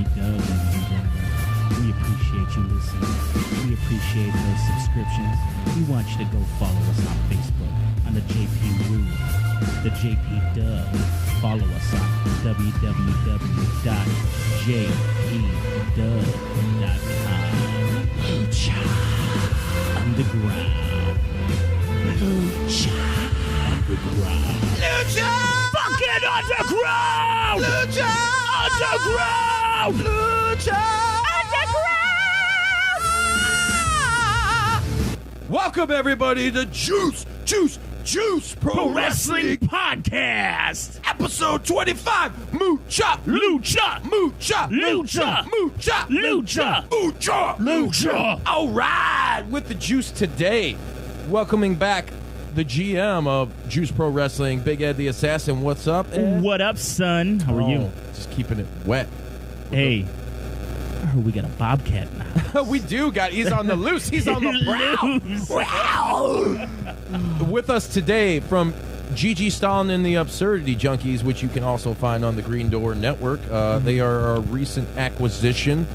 Dub, ladies and gentlemen. We appreciate you listening. We appreciate those subscriptions. We want you to go follow us on Facebook, on the JP Woo, the JP Dub. Follow us on www.jpdub.com. Lucha Underground. Lucha Underground. Lucha! Fucking Underground! Lucha! Underground! Lucha! Welcome, everybody, to Juice Pro Wrestling Podcast. Episode 25. Mucha! Lucha! Mucha! Lucha! Mucha! Lucha! Mucha! Lucha! All right, with the Juice today, welcoming back the GM of Juice Pro Wrestling, Big Ed the Assassin. What's up, Ed? What up, son? How are you? Just keeping it wet. Hey, I heard we got a bobcat now. We do got. He's on the loose. He's on the prowl. Wow. With us today from Gigi Stalin and the Absurdity Junkies, which you can also find on the Green Door Network. They are our recent acquisition.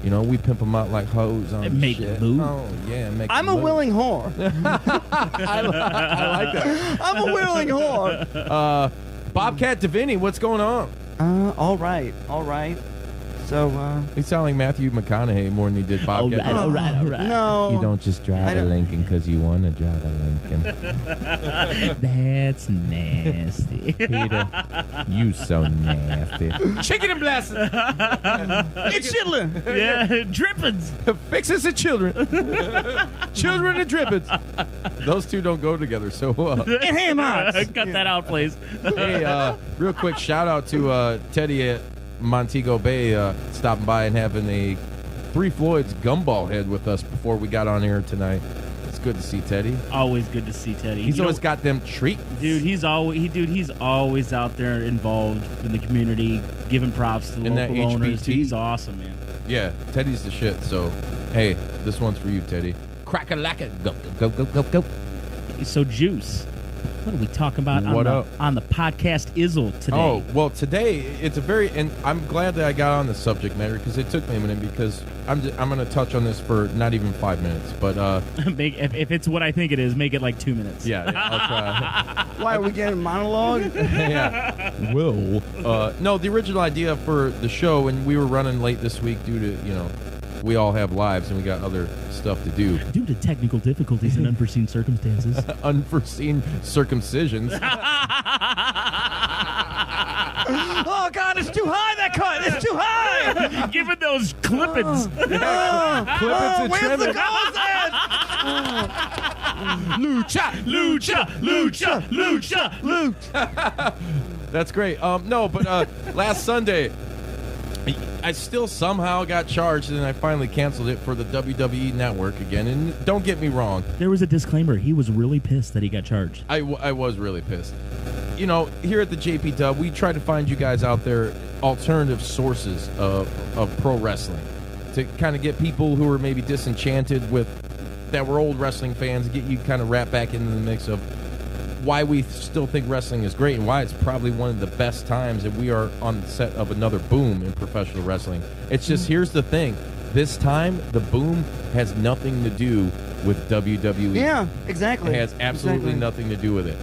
You know, we pimp them out like hoes on Make shit. it move. Oh yeah, make I'm it a move. willing whore. I like that. I'm a willing whore. Bobcat Davini, what's going on? All right. So, He sound like Matthew McConaughey more than he did Bobcat. All right. no. You don't just drive I a don't- Lincoln because you want to drive a Lincoln. That's nasty. Peter, you so nasty. Chicken and blessings. It's chilling. Yeah, drippings. Fixes the children. Children and drippings. Those two don't go together so well. And ham hocks. Cut that out, please. Hey, real quick shout out to Teddy at Montego Bay stopping by and having a Three Floyd's gumball head with us before we got on air tonight. It's good to see Teddy. Always good to see Teddy. He's You always know, got them treats. Dude, he's always out there involved in the community, giving props to the In that local owners. HBT. Dude, he's awesome, man. Yeah, Teddy's the shit. So, hey, this one's for you, Teddy. Crack-a-lacka. Go, go, go, go, go, go. So, Juice, what are we talking about What up? on the podcast Izzle today? Oh, well, today it's a very, and I'm glad that I got on the subject matter because it took me a minute because I'm going to touch on this for not even 5 minutes, but if it's what I think it is, make it like 2 minutes. yeah, I'll try. Why are we getting a monologue? Yeah, will. No, the original idea for the show, and we were running late this week due to, we all have lives and we got other stuff to do. Due to technical difficulties and unforeseen circumstances. Unforeseen circumcisions. Oh, God, it's too high, that cut. It's too high. Given those clippings. Clippings and Where's the trimmings. goals at? Lucha, lucha, lucha, lucha. That's great. No, but last Sunday, I still somehow got charged, and I finally canceled it for the WWE Network again. And don't get me wrong, There was a disclaimer. He was really pissed that he got charged. I was really pissed. Here at the JP Dub, we try to find you guys out there alternative sources of pro wrestling to kind of get people who are maybe disenchanted with that were old wrestling fans, get you kind of wrapped back into the mix of why we still think wrestling is great and why it's probably one of the best times that we are on the set of another boom in professional wrestling. It's just, here's the thing. This time, the boom has nothing to do with WWE. Yeah, exactly. It has absolutely Exactly. nothing to do with it,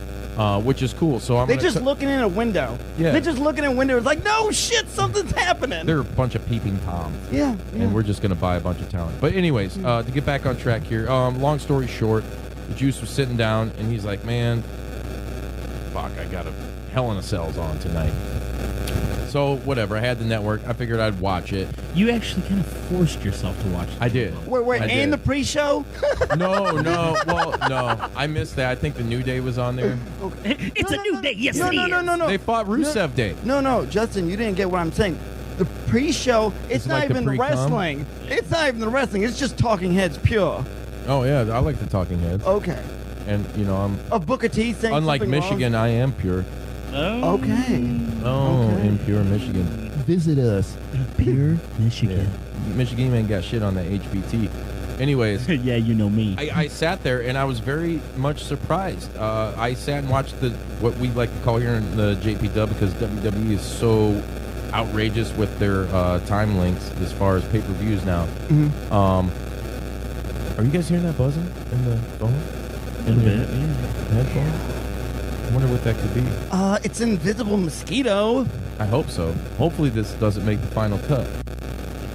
which is cool. So I'm They're gonna just looking in a window. Yeah. They're just looking in a window. It's like, no shit, something's happening. They're a bunch of peeping toms. Yeah. And we're just going to buy a bunch of talent. But anyways, to get back on track here, long story short, the Juice was sitting down, and he's like, man, fuck, I got a Hell in a Cells on tonight. So, whatever, I had the network. I figured I'd watch it. You actually kind of forced yourself to watch it. I did. Wait, I and did. the pre-show? No. Well, no. I missed that. I think the New Day was on there. It's a new day. Yes, No, it no, is. no, no, no. They fought Rusev Day. No, Justin, you didn't get what I'm saying. The pre-show, it's it not like the even the pre-com? wrestling. It's not even the wrestling. It's just talking heads pure. Oh, yeah, I like the Talking Heads. Okay. And, I'm... Of Booker T saying Unlike something Michigan, I am pure. Oh. Okay. Oh, Okay. in pure Michigan. Visit us. Pure Michigan. Michigan ain't got shit on that HBT. Anyways, Yeah, you know me. I sat there and I was very much surprised. I sat and watched what we like to call here in the JP Dub, because WWE is so outrageous with their time links as far as pay-per-views now. Mhm. Are you guys hearing that buzzing in the phone? In your bed, yeah. headphones? I wonder what that could be. It's invisible mosquito. I hope so. Hopefully this doesn't make the final cut.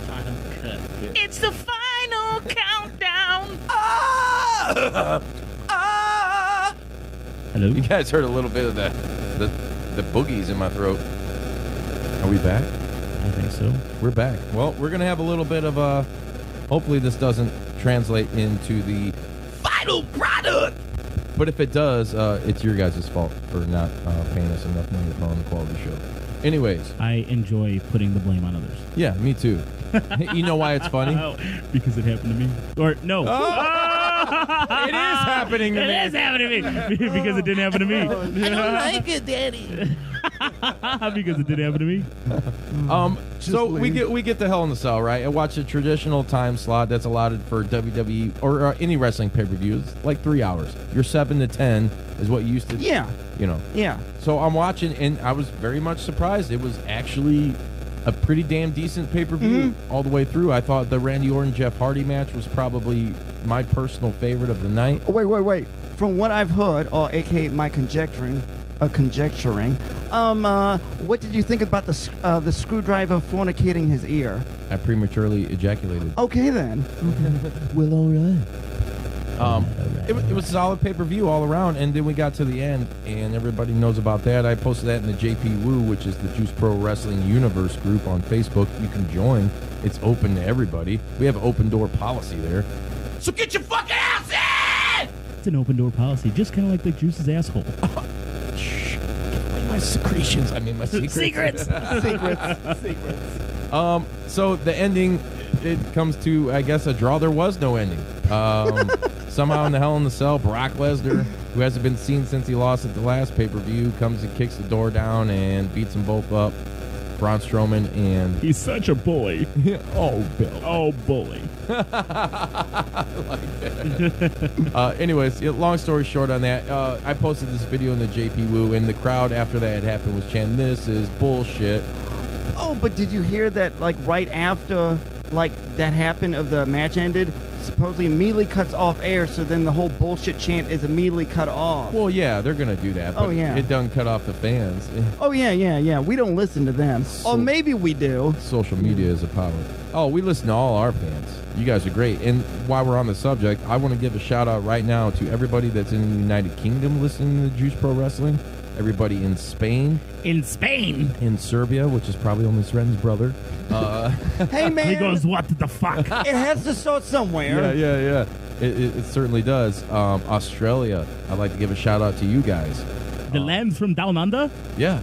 Final cut. It's the final countdown. Hello? You guys heard a little bit of the boogies in my throat. Are we back? I think so. We're back. Well, we're going to have a little bit of hopefully this doesn't translate into the final product. But if it does, it's your guys' fault for not paying us enough money to put on the quality show. Anyways, I enjoy putting the blame on others. yeah, me too. You know why it's funny? Because it happened to me. Or, no. It is happening to me. It is happening to me. Because it didn't happen to me. I don't like it, Daddy. Because it didn't happen to me. So we get the Hell in the Cell, right? I watch a traditional time slot that's allotted for WWE or any wrestling pay-per-views, like 3 hours. Your 7 to 10 is what you used to, Yeah. you know. Yeah. So I'm watching, and I was very much surprised. It was actually a pretty damn decent pay-per-view all the way through. I thought the Randy Orton-Jeff Hardy match was probably my personal favorite of the night. Wait. From what I've heard, or aka my conjecturing, what did you think about the screwdriver fornicating his ear? I prematurely ejaculated. Okay then. Well, all right. It was a solid pay-per-view all around, and then we got to the end, and everybody knows about that. I posted that in the JP Woo, which is the Juice Pro Wrestling Universe group on Facebook. You can join. It's open to everybody. We have open door policy there. So get your fucking ass in! It's an open door policy, just kind of like the Juice's asshole. Shh. My secretions. I mean, my secrets. Secrets. So the ending, it comes to, I guess, a draw. There was no ending. Somehow in the Hell in the Cell, Brock Lesnar, who hasn't been seen since he lost at the last pay-per-view, comes and kicks the door down and beats them both up. Braun Strowman and... He's such a bully. oh, Bill. Oh, bully. Anyways, long story short on that, I posted this video in the JP Woo, and the crowd after that had happened was chanting, "This is bullshit." Oh, but did you hear that? Like right after, like that happened, of the match ended, supposedly immediately cuts off air. So then the whole bullshit chant is immediately cut off. Well, yeah, they're going to do that, but Oh, yeah. it doesn't cut off the fans. Oh yeah. We don't listen to them. So- Or maybe we do. Social media is a power. Oh, we listen to all our fans. You guys are great. And while we're on the subject, I want to give a shout out right now to everybody that's in the United Kingdom listening to Juice Pro Wrestling. Everybody in Spain, In Spain. in Serbia, which is probably only Sren's brother. Hey man, He goes, what the fuck? it has to start somewhere. Yeah. It certainly does. Australia, I'd like to give a shout out to you guys. The lands from down under? Yeah.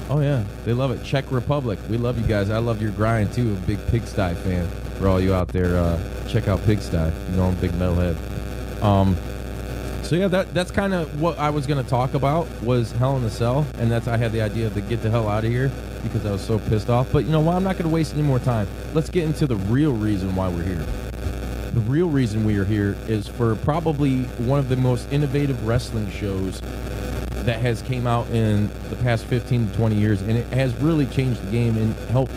Oh, yeah. They love it. Czech Republic. We love you guys. I love your grind, too. A big Pigsty fan. For all you out there, check out Pigsty. You know I'm a big metalhead. So, yeah, that's kind of what I was going to talk about was Hell in a Cell. And I had the idea to get the hell out of here because I was so pissed off. But you know what? I'm not going to waste any more time. Let's get into the real reason why we're here. The real reason we are here is for probably one of the most innovative wrestling shows that has came out in the past 15 to 20 years, and it has really changed the game and helped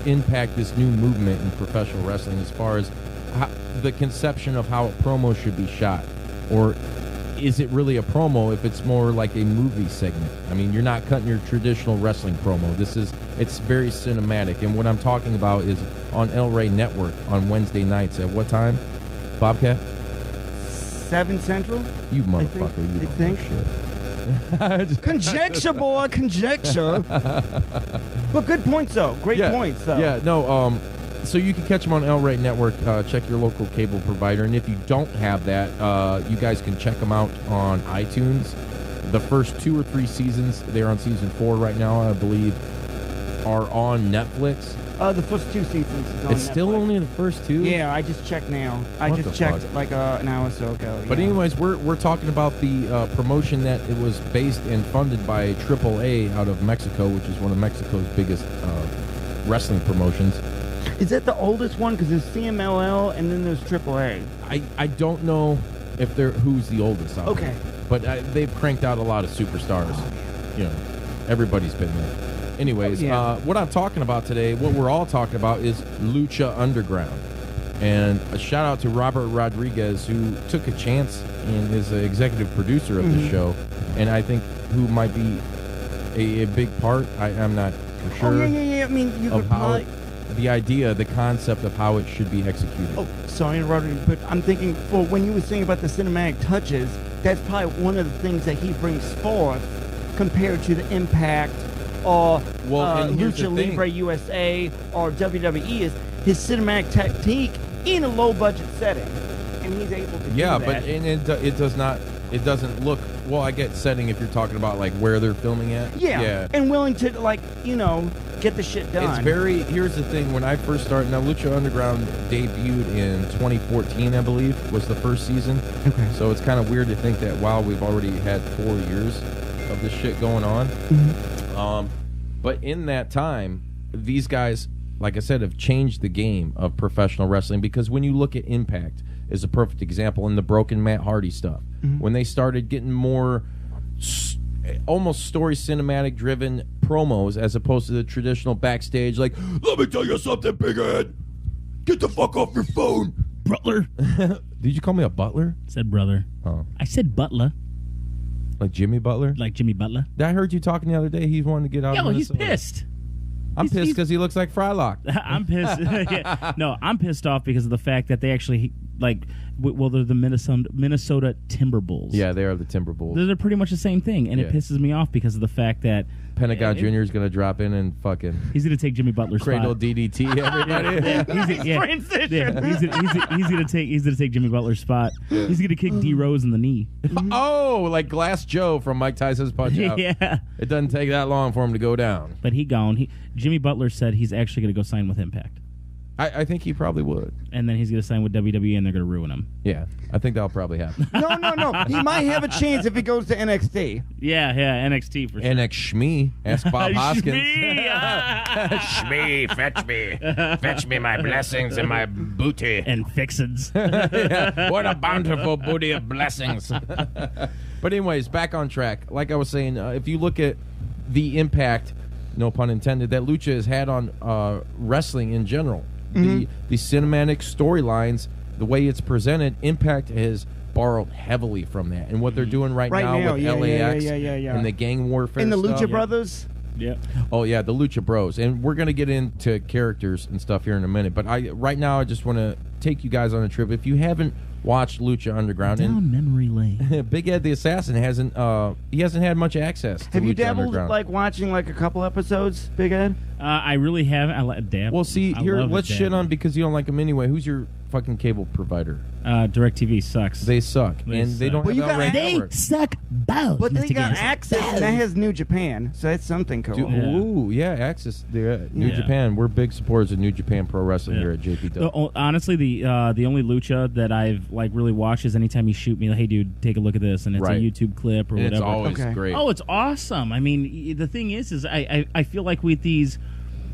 impact this new movement in professional wrestling as far as the conception of how a promo should be shot. Or is it really a promo if it's more like a movie segment? I mean, you're not cutting your traditional wrestling promo. It's very cinematic, and what I'm talking about is on El Rey Network on Wednesday nights. At what time, Bobcat? 7 Central. You motherfucker, you I don't think. know shit. Conjecture, boy, conjecture. But good points, though. Great points, though. Yeah, no, so you can catch them on El Rey Network. Check your local cable provider. And if you don't have that, you guys can check them out on iTunes. The first 2 or 3 seasons, they're on season 4 right now, I believe, are on Netflix. The first 2 seasons. Is on It's still Netflix. only the first 2? Yeah, I just checked now. I What just the checked fuck? like an hour or so ago. But yeah. anyways, we're talking about the promotion that it was based and funded by AAA out of Mexico, which is one of Mexico's biggest wrestling promotions. Is that the oldest one? Because there's CMLL and then there's AAA. I don't know if who's the oldest out there. Okay. But they've cranked out a lot of superstars. You know, everybody's been there. Anyways, Yeah. what I'm talking about today, what we're all talking about, is Lucha Underground. And a shout out to Robert Rodriguez, who took a chance and is the executive producer of the show, and I think who might be a big part. I'm not for sure. Oh, yeah. I mean, you Of could how probably... the idea, the concept of how it should be executed. Oh, sorry to interrupt you, but I'm thinking, for when you were saying about the cinematic touches, that's probably one of the things that he brings forth compared to the Impact or and here's the Lucha thing. Libre USA or WWE is his cinematic technique in a low-budget setting, and he's able to do that. But it does not. It doesn't look. Well, I get setting if you're talking about like where they're filming at. Yeah, and willing to get the shit done. It's very. Here's the thing. When I first started, now Lucha Underground debuted in 2014, I believe, was the first season. Okay. So it's kind of weird to think that wow, we've already had 4 years of this shit going on. But in that time, these guys, like I said, have changed the game of professional wrestling, because when you look at Impact is a perfect example in the broken Matt Hardy stuff. When they started getting more almost story cinematic driven promos as opposed to the traditional backstage, like, let me tell you something, big head. Get the fuck off your phone. Butler. Did you call me a butler? Said brother. Oh. I said butler, Like Jimmy Butler? like Jimmy Butler. I heard you talking the other day. He's wanting to get out Yeah, of well, he's Minnesota. pissed. I'm He's- pissed because he looks like Frylock. I'm pissed. Yeah. No, I'm pissed off because of the fact that they actually they're the Minnesota Timberwolves. Yeah, they are the Timber Bulls. They're pretty much the same thing, and it Yeah. pisses me off because of the fact that Pentagon Jr. is going to drop in and fucking he's going to take Jimmy Butler's cradle spot. DDT everybody. He's gonna take Jimmy Butler's spot. He's gonna kick D Rose in the knee. Oh, like Glass Joe from Mike Tyson's Punch Out. Yeah, It doesn't take that long for him to go down. but he gone. Jimmy Butler said he's actually gonna go sign with Impact, I think he probably would. and then he's gonna sign with WWE, and they're gonna ruin him. Yeah, I think that'll probably happen. No. He might have a chance if he goes to NXT. Yeah, NXT for sure. NX Shmee. Ask Bob Hoskins. Shmee, Shmee, fetch me my blessings and my booty. and fixins. What a bountiful booty of blessings. But anyways, back on track. Like I was saying, if you look at the impact, no pun intended, that Lucha has had on wrestling in general, the cinematic storylines, the way it's presented, Impact has borrowed heavily from that. And what they're doing right now with yeah, LAX yeah. and the gang warfare And the stuff. Lucha Brothers. Yeah. Oh yeah, the Lucha Bros, and we're gonna get into characters and stuff here in a minute. But right now, I just want to take you guys on a trip. If you haven't watched Lucha Underground, Down memory lane. and Big Ed the Assassin hasn't had much access to Have you Lucha dabbled Underground. like watching like a couple episodes, Big Ed? I really haven't. I let dab. Well, see, I here, love let's it, shit dab. on because you don't like them anyway. Who's your fucking cable provider? DirecTV sucks. They suck, They and they suck. don't Well, you have got El Rey They Network. suck both. But they Mr. got Gaines. access, and that has New Japan, so that's something cool. Dude, Yeah. Ooh, yeah, Access. New Yeah. Japan. We're big supporters of New Japan Pro Wrestling Yeah. here at JPW. Honestly, the only lucha that I've like really watched is anytime you shoot me, like, hey dude, take a look at this, and it's Right. a YouTube clip or And whatever. it's always Okay. great. Oh, it's awesome. I mean, the thing is I feel like with these,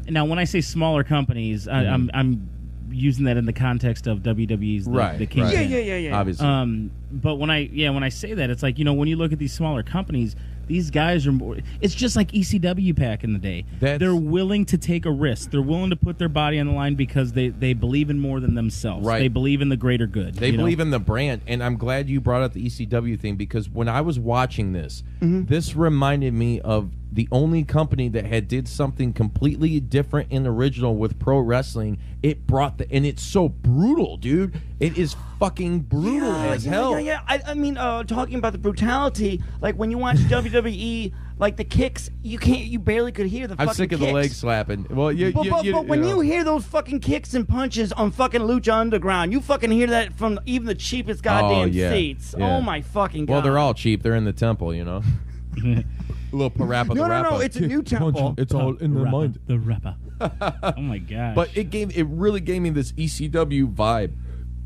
now when I say smaller companies, I'm using that in the context of WWE's the, Right, the King. right. Yeah. Obviously. But when I say that, it's like, when you look at these smaller companies, these guys are more. It's just like ECW back in the day. They're willing to take a risk. They're willing to put their body on the line because they believe in more than themselves. Right. They believe in the greater good. They believe in the brand, and I'm glad you brought up the ECW thing because when I was watching this, this reminded me of the only company that did something completely different and original with pro wrestling. It brought and it's so brutal, dude. It is fucking brutal as hell. Yeah. I mean, talking about the brutality, like when you watch WWE, like the kicks, you barely could hear the fucking I'm sick of kicks. the leg slapping. Well, But when know. you hear those fucking kicks and punches on fucking Lucha Underground, you fucking hear that from even the cheapest goddamn yeah. seats. Yeah. Oh my fucking god. Well, they're all cheap. They're in the temple, A little parappa. No, it's a new temple. It's all in the mind. The rapper. Oh my gosh. But it really gave me this ECW vibe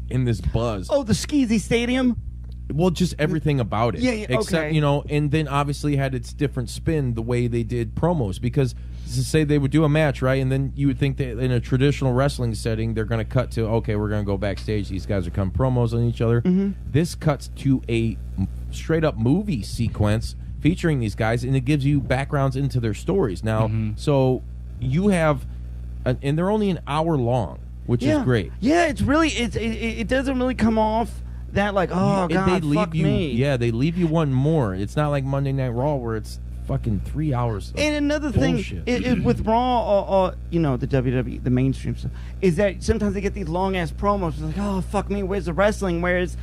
in this buzz. Oh, the Skeezy Stadium. Well, just everything about it. Yeah, Except, okay. and then obviously had its different spin the way they did promos. Because, to say they would do a match, right? And then you would think that in a traditional wrestling setting, they're going to cut to, okay, we're going to go backstage. These guys are cutting promos on each other. This cuts to a straight-up movie sequence featuring these guys, and it gives you backgrounds into their stories. Now, so you have, and they're only an hour long, which is great. Yeah, it's really it doesn't really come off that like, oh God, they leave fuck you, me. Yeah, they leave you wanting more. It's not like Monday Night Raw where it's fucking 3 hours. Of And another bullshit. thing with Raw, you know, the WWE, the mainstream stuff, is that sometimes they get these long ass promos. It's like, oh fuck me, where's the wrestling? Whereas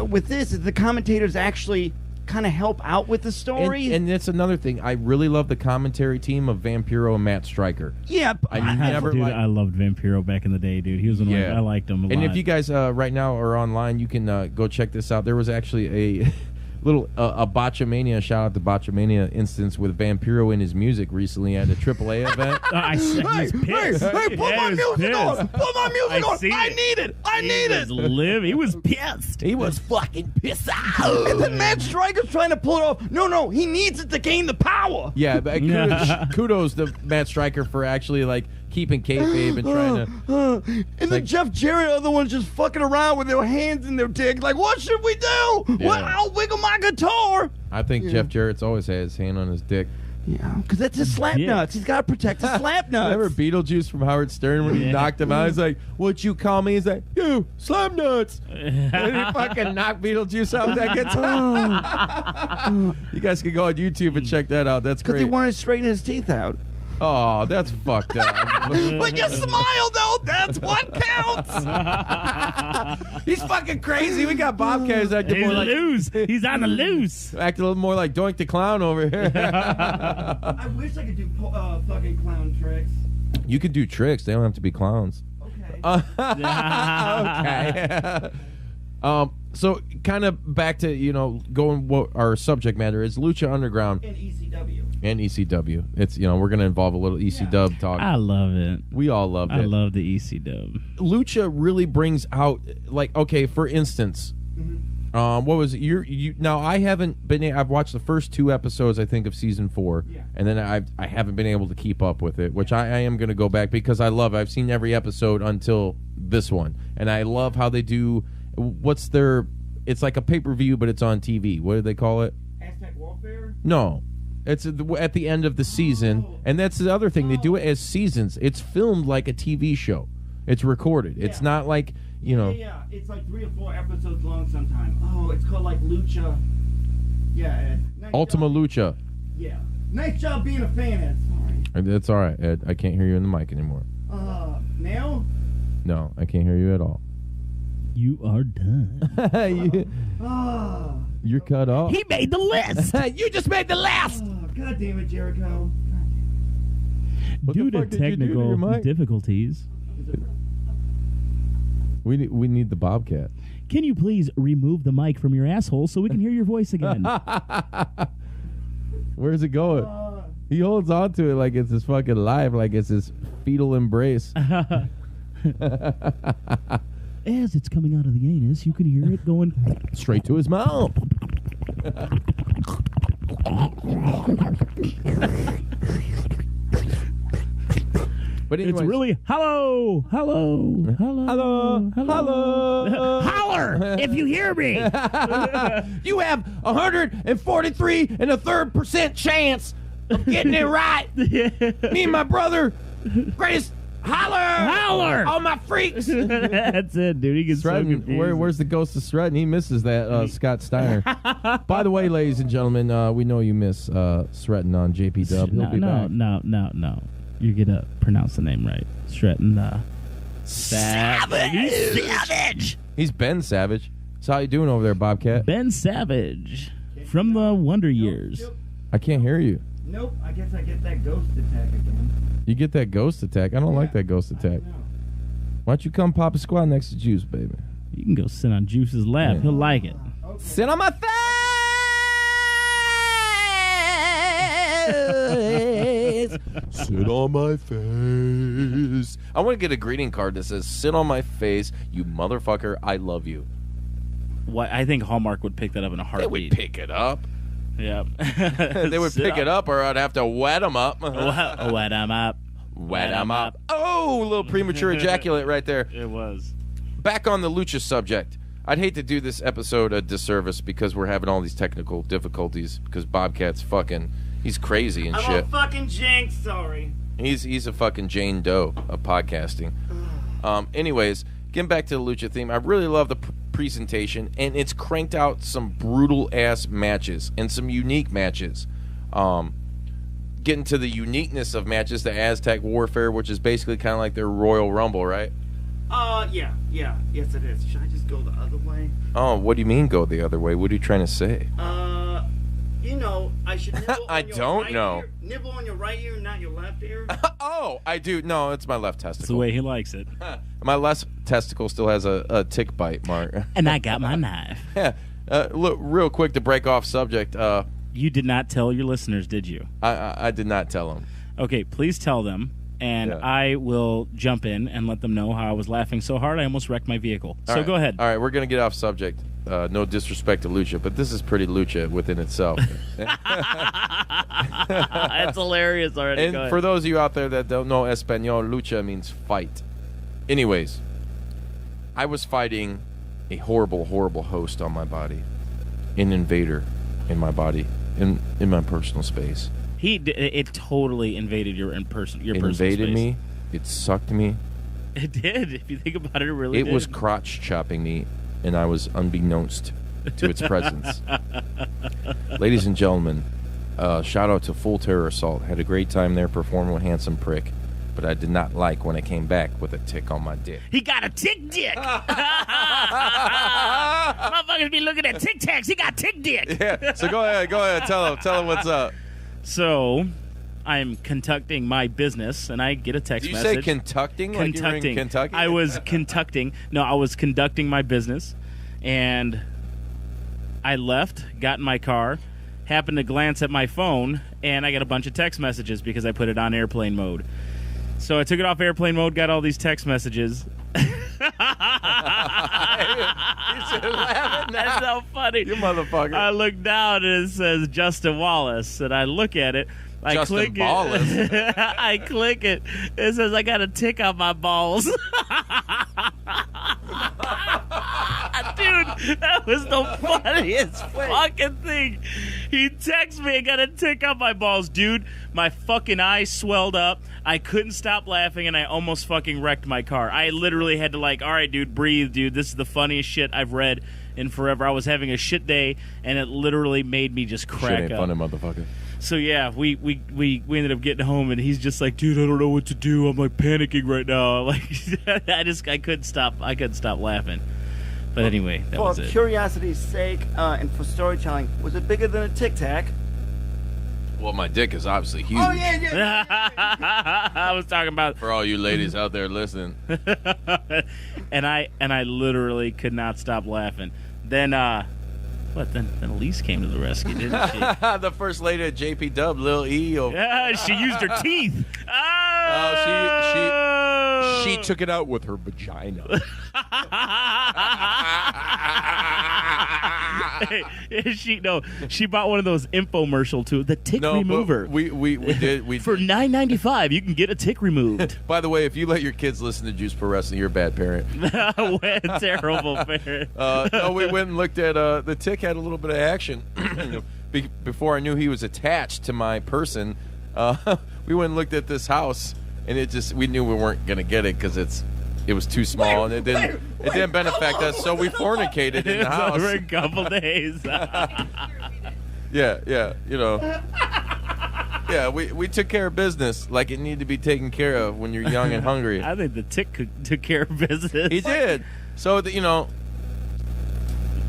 with this, the commentators actually kind of help out with the story. And that's another thing. I really love the commentary team of Vampiro and Matt Striker. Yeah, I never Dude, liked. I loved Vampiro back in the day, dude. He was one of I liked him a lot. And if you guys right now are online, you can go check this out. There was actually a little a Botchamania, shout out to Botchamania instance with Vampiro in his music recently at a AAA event. I said he was pissed. Hey, put my music on! Put my music on! I need it! I need it! He was pissed. He was fucking pissed out. and then Matt Striker's trying to pull it off. No, he needs it to gain the power. Yeah, but kudos to Matt Striker for actually like keeping kayfabe and trying to. And then Jeff Jarrett, other ones just fucking around with their hands in their dick. Like, what should we do? Yeah. What? I'll wiggle my guitar. I think Jeff Jarrett's always had his hand on his dick. Yeah, because that's his slap Yeah. nuts. He's got to protect his slap nuts. Remember Beetlejuice from Howard Stern when he knocked him out? He's like, "What'd you call me?" He's like, "You slap nuts." And he fucking knocked Beetlejuice out with that guitar. You guys can go on YouTube and check that out. That's Because great. he wanted to straighten his teeth out. Oh, that's fucked up. But you smile, though. That's what counts. He's fucking crazy. We got Bobcats acting He's more like loose. He's on the loose. acting a little more like Doink the Clown over here. I wish I could do fucking clown tricks. You could do tricks. They don't have to be clowns. Okay. Okay. So kind of back to, going what our subject matter is, Lucha Underground In ECW. and ECW. It's, we're going to involve a little ECW talk. I love it. We all loved I it. love the EC dub. Lucha really brings out, like, okay, for instance, what was it? You now I haven't been. I've watched the first 2 episodes, I think, of season 4, and then I haven't been able to keep up with it, which I am going to go back because I've seen every episode until this one, and I love how they do. What's their? It's like a pay-per-view, but it's on TV. What do they call it? Hashtag Warfare? No. It's at the end of the season, and that's the other thing. They do it as seasons. It's filmed like a TV show. It's recorded. It's not like, Yeah, it's like 3 or 4 episodes long sometime. Oh, it's called like Lucha. Yeah, Ed. Nice Ultima job. Lucha. Yeah. Nice job being a fan, Ed. Sorry. That's all right, Ed. I can't hear you in the mic anymore. Now? No, I can't hear you at all. You are done. You're cut off. He made the list. You just made the last. Oh, God damn it, Jericho. What the Due to fuck did you do to technical your mic? difficulties, We need the Bobcat. can you please remove the mic from your asshole so we can hear your voice again? Where's it going? He holds on to it like it's his fucking life, like it's his fetal embrace. As it's coming out of the anus, you can hear it going Straight to his mouth. But anyways, It's really hello. Holler if you hear me. you have 143 and a third% chance of getting it right. Me and my brother, greatest holler all my freaks. That's it, dude. He gets so Stratton, confused. where's the ghost of Stratton? He misses that Scott Steiner. By the way, ladies and gentlemen, we know you miss Stratton on JP Dub. He'll be back. No. You're gonna pronounce the name right. Stratton. Savage. He's Ben Savage. So how you doing over there, Bobcat? Ben Savage from the Wonder Years. I can't hear you. Nope, I guess I get that ghost attack again. You get that ghost attack. I don't like that ghost attack. Why don't you come pop a squat next to Juice, baby? You can go sit on Juice's lap. Yeah. He'll like it. Sit on my face. Sit on my face. I want to get a greeting card that says, "Sit on my face, you motherfucker. I love you." What I think Hallmark would pick that up in a They heartbeat. would pick it up. Yeah. They would pick it up, or I'd have to wet them up. Wet 'em up. Wet them up. Oh, a little premature ejaculate right there. It was. Back on the Lucha subject. I'd hate to do this episode a disservice because we're having all these technical difficulties because Bobcat's he's crazy and shit. I'm a fucking jinx, sorry. He's a fucking Jane Doe of podcasting. Anyways, getting back to the Lucha theme, I really love the presentation, and it's cranked out some brutal-ass matches and some unique matches. Getting to the uniqueness of matches, the Aztec Warfare, which is basically kind of like their Royal Rumble, right? Yeah. Yes, it is. Should I just go the other way? Oh, what do you mean go the other way? What are you trying to say? I should nibble I on your don't right know. ear. Nibble on your right ear, not your left ear. Oh, I do. No, it's my left That's the testicle. way he likes it. My left testicle still has a tick bite mark. And I got my knife. Yeah. Look, real quick to break off subject. You did not tell your listeners, did you? I did not tell him. Okay, please tell them, and Yeah. I will jump in and let them know how I was laughing so hard I almost wrecked my vehicle. All So right. go ahead. All right, we're going to get off subject. No disrespect to Lucha, but this is pretty Lucha within itself. That's hilarious already. And for those of you out there that don't know Espanol, Lucha means fight. Anyways, I was fighting a horrible, horrible host on my body. An invader in my body, in my personal space. It totally invaded your personal space. Invaded me. It sucked me. It did. If you think about it, it really It did. was crotch chopping me, and I was unbeknownst to its presence. Ladies and gentlemen, shout out to Full Terror Assault. Had a great time there performing with Handsome Prick, but I did not like when I came back with a tick on my dick. He got a tick dick. Motherfuckers be looking at Tic Tacs. He got tick dick. Yeah, so go ahead, tell him what's up. So, I'm conducting my business, and I get a text Do you message. say conducting? Like you were in Kentucky? I was conducting. No, I was conducting my business, and I left, got in my car, happened to glance at my phone, and I got a bunch of text messages because I put it on airplane mode. So I took it off airplane mode, got all these text messages. That's so funny. You motherfucker. I look down and it says Justin Wallace, and I look at it. I Justin click Wallace. it. I click it. It says I got a tick on my balls. Dude, that was the funniest fucking thing. He texts me, I got a tick on my balls. Dude, my fucking eyes swelled up. I couldn't stop laughing, and I almost fucking wrecked my car. I literally had to all right, dude, breathe, dude. This is the funniest shit I've read in forever. I was having a shit day, and it literally made me just Shit crack ain't up. funny, motherfucker. So yeah, we ended up getting home, and he's just like, dude, I don't know what to do. I'm like panicking right now. Like I couldn't stop laughing. But anyway, that was For it. curiosity's sake, and for storytelling, was it bigger than a Tic Tac? Well, my dick is obviously huge. Oh yeah. I was talking about, For all you ladies out there listening. and I literally could not stop laughing. Then Then Elise came to the rescue, didn't she? The first lady at JP Dub, Lil E. Yeah, she used her teeth. Oh, She took it out with her vagina. She bought one of those infomercial too, the tick remover. We did. For $9.95, you can get a tick removed. By the way, if you let your kids listen to Juice Pro Wrestling, you're a bad parent. Terrible parent. No, we went and looked at the tick had a little bit of action. Before I knew he was attached to my person, we went and looked at this house, and we knew we weren't gonna get it because it was too small and it didn't benefit us, so we fornicated in the house. Over a couple days. Yeah, you know. Yeah, we took care of business like it needed to be taken care of when you're young and hungry. I think the tick took care of business. He did. So,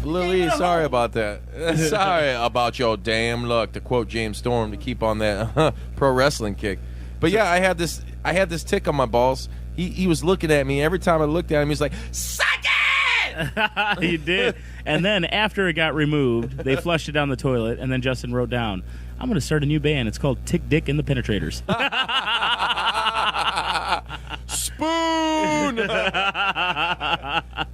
Lily, sorry about that. Sorry about your damn luck, to quote James Storm, to keep on that pro wrestling kick. But yeah, I had this tick on my balls. He was looking at me. Every time I looked at him, he's like, suck it! He did. And then after it got removed, they flushed it down the toilet, and then Justin wrote down, I'm going to start a new band. It's called Tick Dick and the Penetrators. Spoon!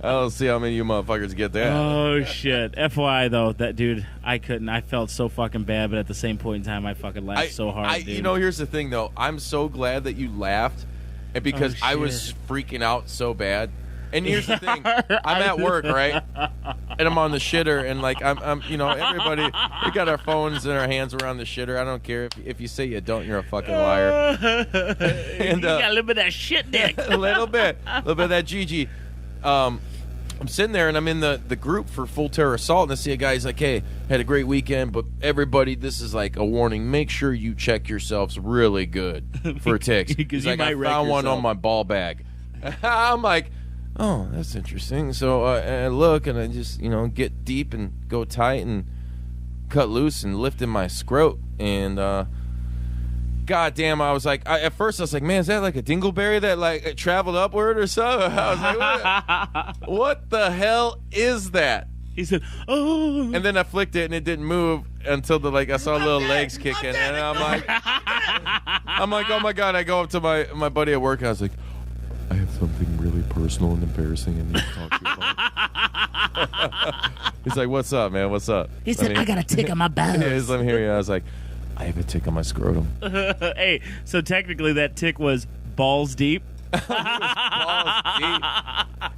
I'll see how many of you motherfuckers get that. Oh, shit. FYI, though, that dude, I couldn't. I felt so fucking bad, but at the same point in time, I fucking laughed so hard, dude. Here's the thing, though. I'm so glad that you laughed, and because I was freaking out so bad. And here's the thing, I'm at work, right? And I'm on the shitter, and like I'm you know, everybody, we got our phones in our hands around the shitter. I don't care if you say you don't, you're a fucking liar. And You got a little bit of that shit dick. a little bit of that GG. I'm sitting there and I'm in the group for Full Terror Assault, and I see a guy. He's like, "Hey, had a great weekend, but everybody, this is like a warning. Make sure you check yourselves really good for ticks." Because He's you like, might I wreck found one yourself. on my ball bag. I'm like, "Oh, that's interesting." So I look and I just, you know, get deep and go tight and cut loose and lift in my scrot, and God damn, I was like, at first I was like, man, is that like a dingleberry that like traveled upward or something? I was like, what the hell is that? He said, "Oh." And then I flicked it and it didn't move until I saw little legs kicking, and I'm like, oh my God! I go up to my buddy at work and I was like, I have something really personal and embarrassing I need to talk to you about. He's like, what's up, man? What's up? He said, "I got a tick on my balls." Yeah, let me hear you. I was like, I have a tick on my scrotum. Hey, so technically that tick was balls deep. Balls deep.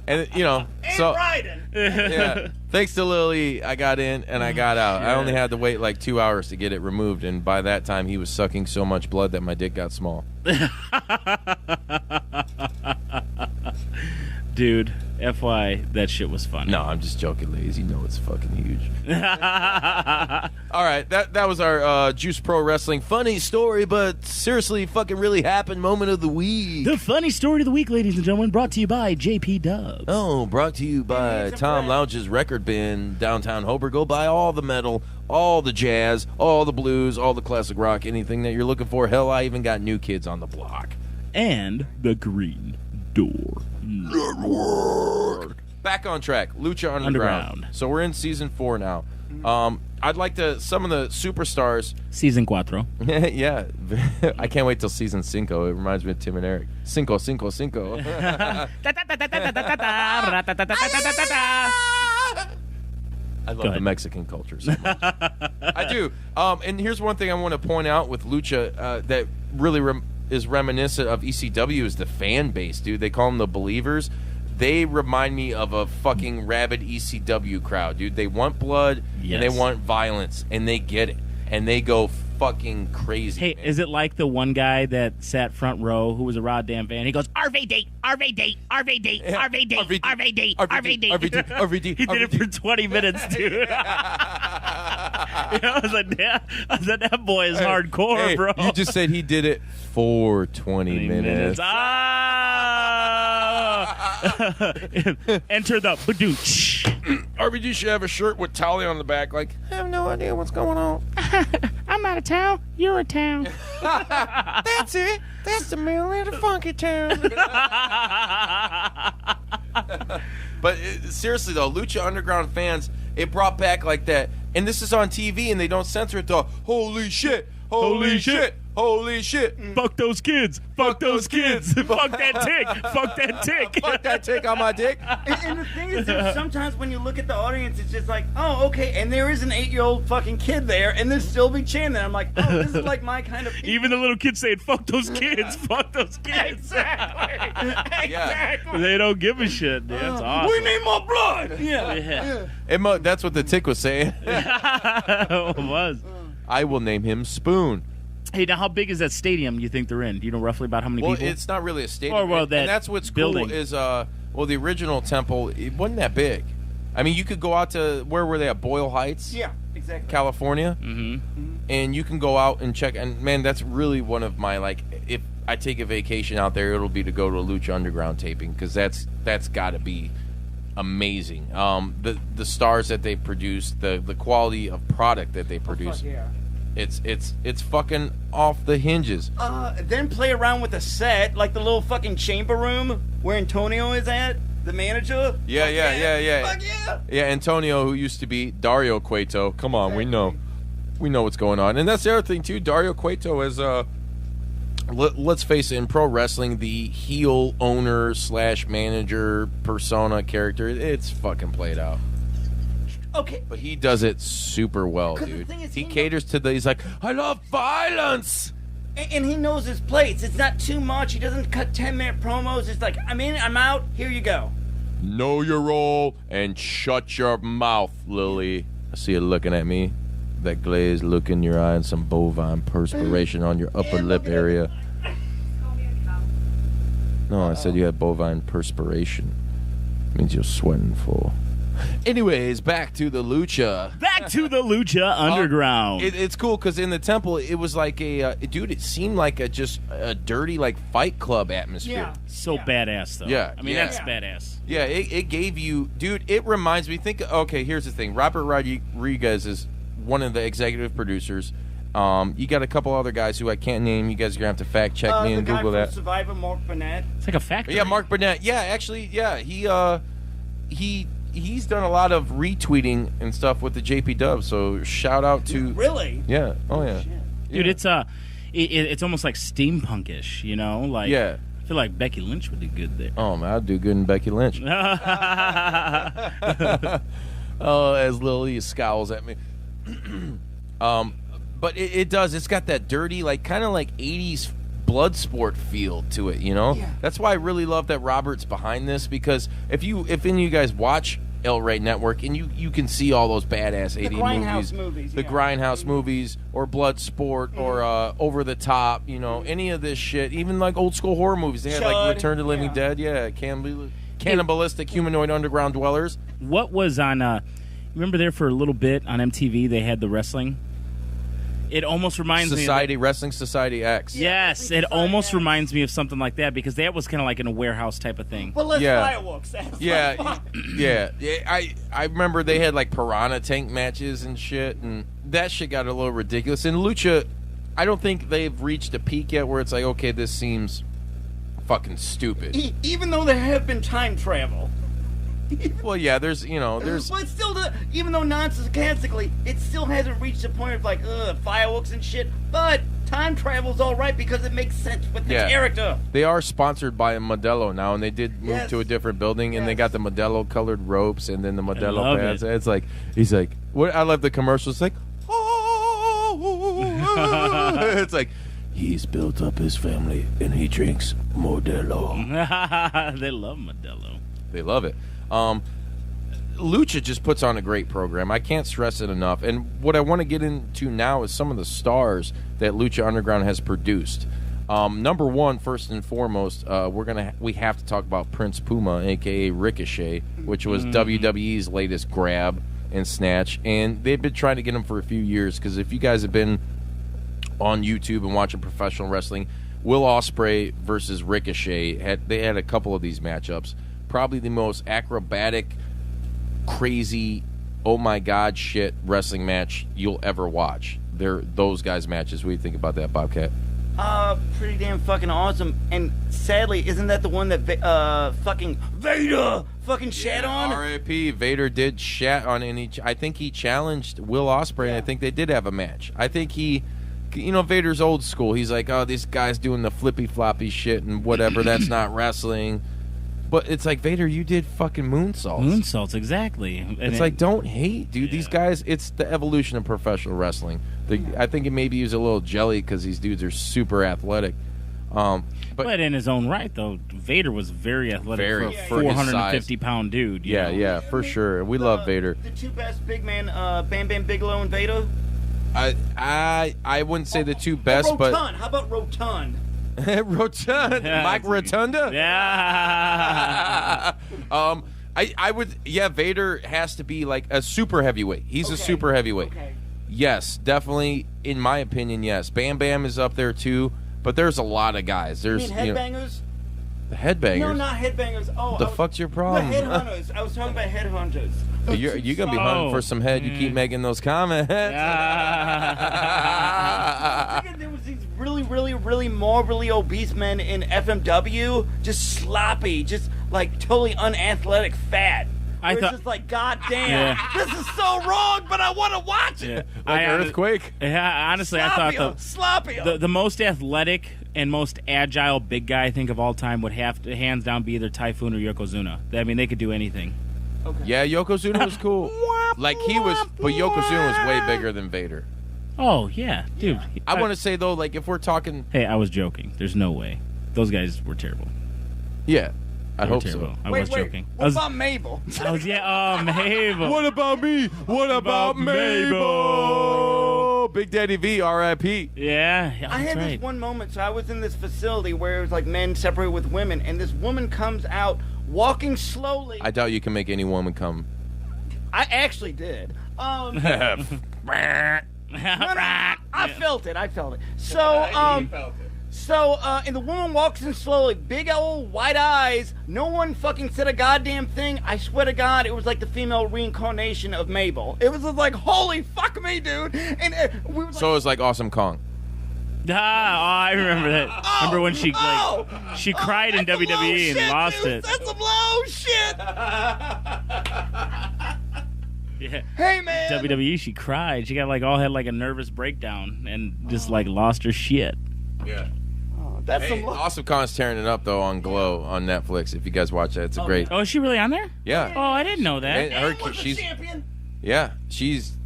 And you know, so yeah. Thanks to Lily, I got in and I got out. I only had to wait like 2 hours to get it removed, and by that time he was sucking so much blood that my dick got small. Dude, FY, that shit was funny. No, I'm just joking, ladies. You know it's fucking huge. All right, that was our Juice Pro Wrestling funny story, but seriously, fucking really happened moment of the week. The funny story of the week, ladies and gentlemen, brought to you by JP Dubs. Oh, brought to you by Tom Lounge's Record Bin, downtown Hoboken. Go buy all the metal, all the jazz, all the blues, all the classic rock, anything that you're looking for. Hell, I even got New Kids on the block. And the Green Door Network. Back on track. Lucha Underground. So we're in season 4 now. I'd like to, some of the superstars. Season 4. Yeah. I can't wait till season 5. It reminds me of Tim and Eric. Cinco. I love the Mexican culture so much. I do. And here's one thing I want to point out with Lucha that really is reminiscent of ECW is the fan base, dude. They call them the Believers. They remind me of a fucking rabid ECW crowd, dude. They want blood and they want violence, and they get it. And they go fucking crazy. Hey, man. is it like the one guy that sat front row who was a Rod Damn fan? He goes, RVD. He did it for 20 minutes, dude. I was like, that boy is hardcore, Hey, bro. you just said he did it for 20 minutes. Enter the badooch. RBG should have a shirt with Talia on the back, like, I have no idea what's going on. I'm out of town. You're a town. That's it. That's the middle of the funky town. But seriously, though, Lucha Underground fans, it brought back like that. And this is on TV, and they don't censor it, though. Holy shit. Holy shit. Holy shit. Fuck those kids. Fuck those kids. Fuck that tick. Fuck that tick. Fuck that tick on my dick. And the thing is, sometimes when you look at the audience, it's just like, oh, okay, and there is an 8-year-old fucking kid there, and they'll still be chanting. I'm like, oh, this is like my kind of people. Even the little kids saying, fuck those kids. Fuck those kids. Exactly. They don't give a shit, dude. That's awesome. We need more blood. Yeah. That's what the tick was saying. It was. I will name him Spoon. Hey, now how big is that stadium you think they're in? Do you know roughly about how many Well, people? it's not really a stadium. Or, and that's what's building. cool is, the original temple, it wasn't that big. I mean, you could go out to, where were they at? Boyle Heights? Yeah, exactly. California? Mm-hmm. And you can go out and check. And, man, that's really one of my, like, if I take a vacation out there, it'll be to go to a Lucha Underground taping, because that's got to be amazing. The stars that they produce, the quality of product that they produce. Fuck yeah. It's fucking off the hinges. Then play around with the set, like the little fucking chamber room where Antonio is at, the manager. Yeah. Fuck yeah. Yeah, Antonio, who used to be Dario Cueto. Come on, we know what's going on. And that's the other thing too. Dario Cueto is let's face it, in pro wrestling, the heel owner / manager persona character, it's fucking played out. Okay. But he does it super well, 'Cause the dude. thing is, He he caters to he's like, I love violence. And he knows his place. It's not too much. He doesn't cut 10-minute promos. It's like, I'm in, I'm out, here you go. Know your role and shut your mouth, Lily. I see you looking at me. That glazed look in your eye and some bovine perspiration on your upper lip area. No, I said you had bovine perspiration. Means you're sweating full. Anyways, back to the lucha. Back to the Lucha Underground. It's cool because in the temple, it was like dude, it seemed like a dirty, like, Fight Club atmosphere. Yeah. So badass, though. Yeah, I mean, yeah. that's badass. Yeah, it gave you, dude, it reminds me, okay, here's the thing. Robert Rodriguez is one of the executive producers. You got a couple other guys who I can't name. You guys are going to have to fact check me and the guy Google from that. Survivor, Mark Burnett. It's like a factory. Yeah, Mark Burnett. Yeah, actually, yeah, he's done a lot of retweeting and stuff with the JP Dub. So shout out to Really? yeah. Oh yeah, Dude, Yeah. it's almost like steampunkish, you know? Like, Yeah. I feel like Becky Lynch would do good there. Oh man, I'd do good in Becky Lynch. Oh, as Lily scowls at me. But it does. It's got that dirty, like, kind of like 80s blood sport feel to it, you know? Yeah. That's why I really love that Robert's behind this, because if any of you guys watch El Rey Network, and you can see all those badass 80s Grindhouse movies. movies, The yeah. Grindhouse movies, or Blood Sport, or Over the Top, you know, any of this shit. Even like old school horror movies. They had like Chud, Return to Living yeah. Dead, yeah, Cannibalistic Humanoid Underground Dwellers. What was on, remember there for a little bit on MTV, they had the wrestling? It almost reminds me of... Wrestling Society X. Yes, Yeah, it almost Society X. reminds me of something like that, because that was kind of like in a warehouse type of thing. But let's Yeah. fireworks. That's Yeah, fun. yeah. I remember they had like piranha tank matches and shit, and that shit got a little ridiculous. And Lucha, I don't think they've reached a peak yet where it's like, okay, this seems fucking stupid. Even though there have been time travel. Well, yeah, there's But still, even though non-sarcastically, it still hasn't reached the point of like, fireworks and shit. But time travel's all right because it makes sense with the Yeah. character. they are sponsored by Modelo now, and they did move Yes. to a different building, and they Yes. got the Modelo colored ropes and then the Modelo love pads. it. It's like he's like, what? I love the commercials. Like, oh, it's like he's built up his family and he drinks Modelo. They love Modelo. They love it. Lucha just puts on a great program. I can't stress it enough. And what I want to get into now is some of the stars that Lucha Underground has produced. Number one, first and foremost, we have to talk about Prince Puma, aka Ricochet, which was WWE's latest grab and snatch. And they've been trying to get him for a few years, because if you guys have been on YouTube and watching professional wrestling, Will Ospreay versus Ricochet, they had a couple of these matchups. Probably the most acrobatic, crazy, oh my god shit wrestling match you'll ever watch. They're those guys' matches. What do you think about that, Bobcat? Pretty damn fucking awesome. And sadly, isn't that the one that fucking Vader fucking shat on? R.I.P. Vader did shat on, and I think he challenged Will Ospreay, and I think they did have a match. I think Vader's old school. He's like, oh, this guy's doing the flippy floppy shit and whatever. That's not wrestling. But it's like, Vader, you did fucking moonsaults. Moonsaults, exactly. And It's like, don't hate, dude. These guys, it's the evolution of professional wrestling. I think it maybe use a little jelly because these dudes are super athletic. But in his own right, though, Vader was very athletic for a his size. 450-pound dude. you know? Yeah, for sure. We love Vader. The two best big men, Bam Bam Bigelow and Vader. I wouldn't say the two best, Rotund. How about Rotund? but Rotund, Yeah, Mike Rotunda. Yeah. I would. Yeah, Vader has to be like a super heavyweight. He's a Okay. super heavyweight. Okay. Yes, definitely. In my opinion, yes. Bam Bam is up there too. But there's a lot of guys. You There's mean headbangers? the headbangers. No, not headbangers. Oh, The fuck's your problem? The headhunters. I was talking about headhunters. You're gonna be hunting for some head. You keep making those comments. I figured there was these really, really, really morbidly obese men in FMW, just sloppy, just like totally unathletic, fat. I It's thought- just like, God damn, Yeah. this is so wrong, but I want to watch it. Like earthquake. Yeah, honestly, I thought Sloppier. the most athletic and most agile big guy I think of all time would have to hands down be either Typhoon or Yokozuna. I mean, they could do anything. Yeah, Yokozuna was cool. Like he was, but Yokozuna was way bigger than Vader. Oh yeah, dude. I want to say though, like if we're talking, Hey, I was joking. There's no way. Those guys were terrible. yeah, I hope so. terrible. I Wait, was joking. What about Mabel? I was, yeah, oh, Mabel. What about me? What about Mabel? Big Daddy V, R.I.P. Yeah, I that's had right. this one moment. So I was in this facility where it was like men separated with women, and this woman comes out walking slowly. I doubt you can make any woman come. I actually did. No, I felt it. So, and the woman walks in slowly, big old white eyes. No one fucking said a goddamn thing. I swear to God, it was like the female reincarnation of Mabel. It was just like, holy fuck me, dude. And we were So it was like Awesome Kong. I remember that. Remember when she she cried in WWE and lost it. That's some low shit. Yeah. Hey, man. WWE, she cried. She got had a nervous breakdown and just lost her shit. Yeah. That's Hey, some low. Awesome Kong's tearing it up though on Glow on Netflix. If you guys watch that, it's a great. Oh, is she really on there? Yeah. Oh, I didn't know that. And her, Was a she's champion. she's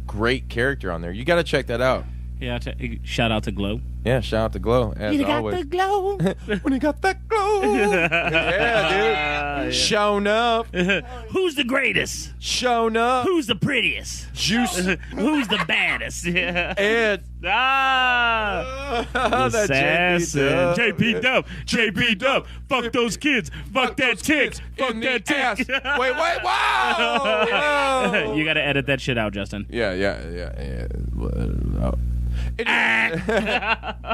great character on there. You got to check that out. Yeah, shout out to Glow. Yeah, shout out to Glow as always. glow. When you got that glow. Yeah, dude. Shown up. Who's the greatest? Shown up. Who's the prettiest? Juice. Who's the baddest? Ed. The That assassin. JP Dub. JP Dub. Fuck those kids. Fuck that tick. Fuck In the that ass. tick. Wait, wow. You got to edit that shit out, Justin. Yeah. We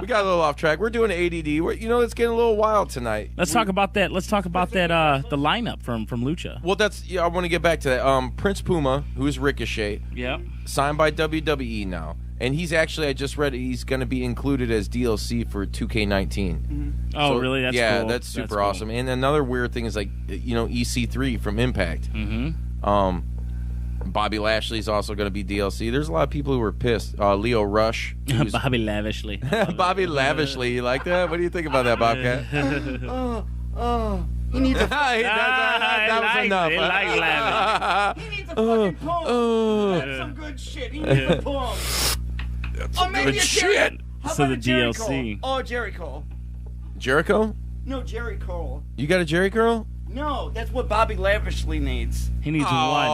got a little off track. We're doing ADD. It's getting a little wild tonight. Let's talk about that. Let's talk about that. The lineup from Lucha. Well, I want to get back to that. Prince Puma, who's Ricochet, Yeah. signed by WWE now, and he's actually, I just read it, he's going to be included as DLC for 2K19. Oh, So, really? That's yeah, cool. that's super cool. awesome. And another weird thing is EC3 from Impact. Mm-hmm. Bobby Lashley's also going to be DLC. There's a lot of people who were pissed. Leo Rush, who's- Bobby Lavishly. Bobby Lavishly. You like that? What do you think about that, Bobcat? He needs a that was enough. He likes Lavish. He needs a fucking pump. That's some good shit. He needs a pump. Or maybe good a shit. Jerry. How So about the a Jerry DLC. Cole? Oh, Jerry Cole. Jericho? No, Jerry Cole. You got a Jerry Curl? No, that's what Bobby Lavishly needs. He needs Oh,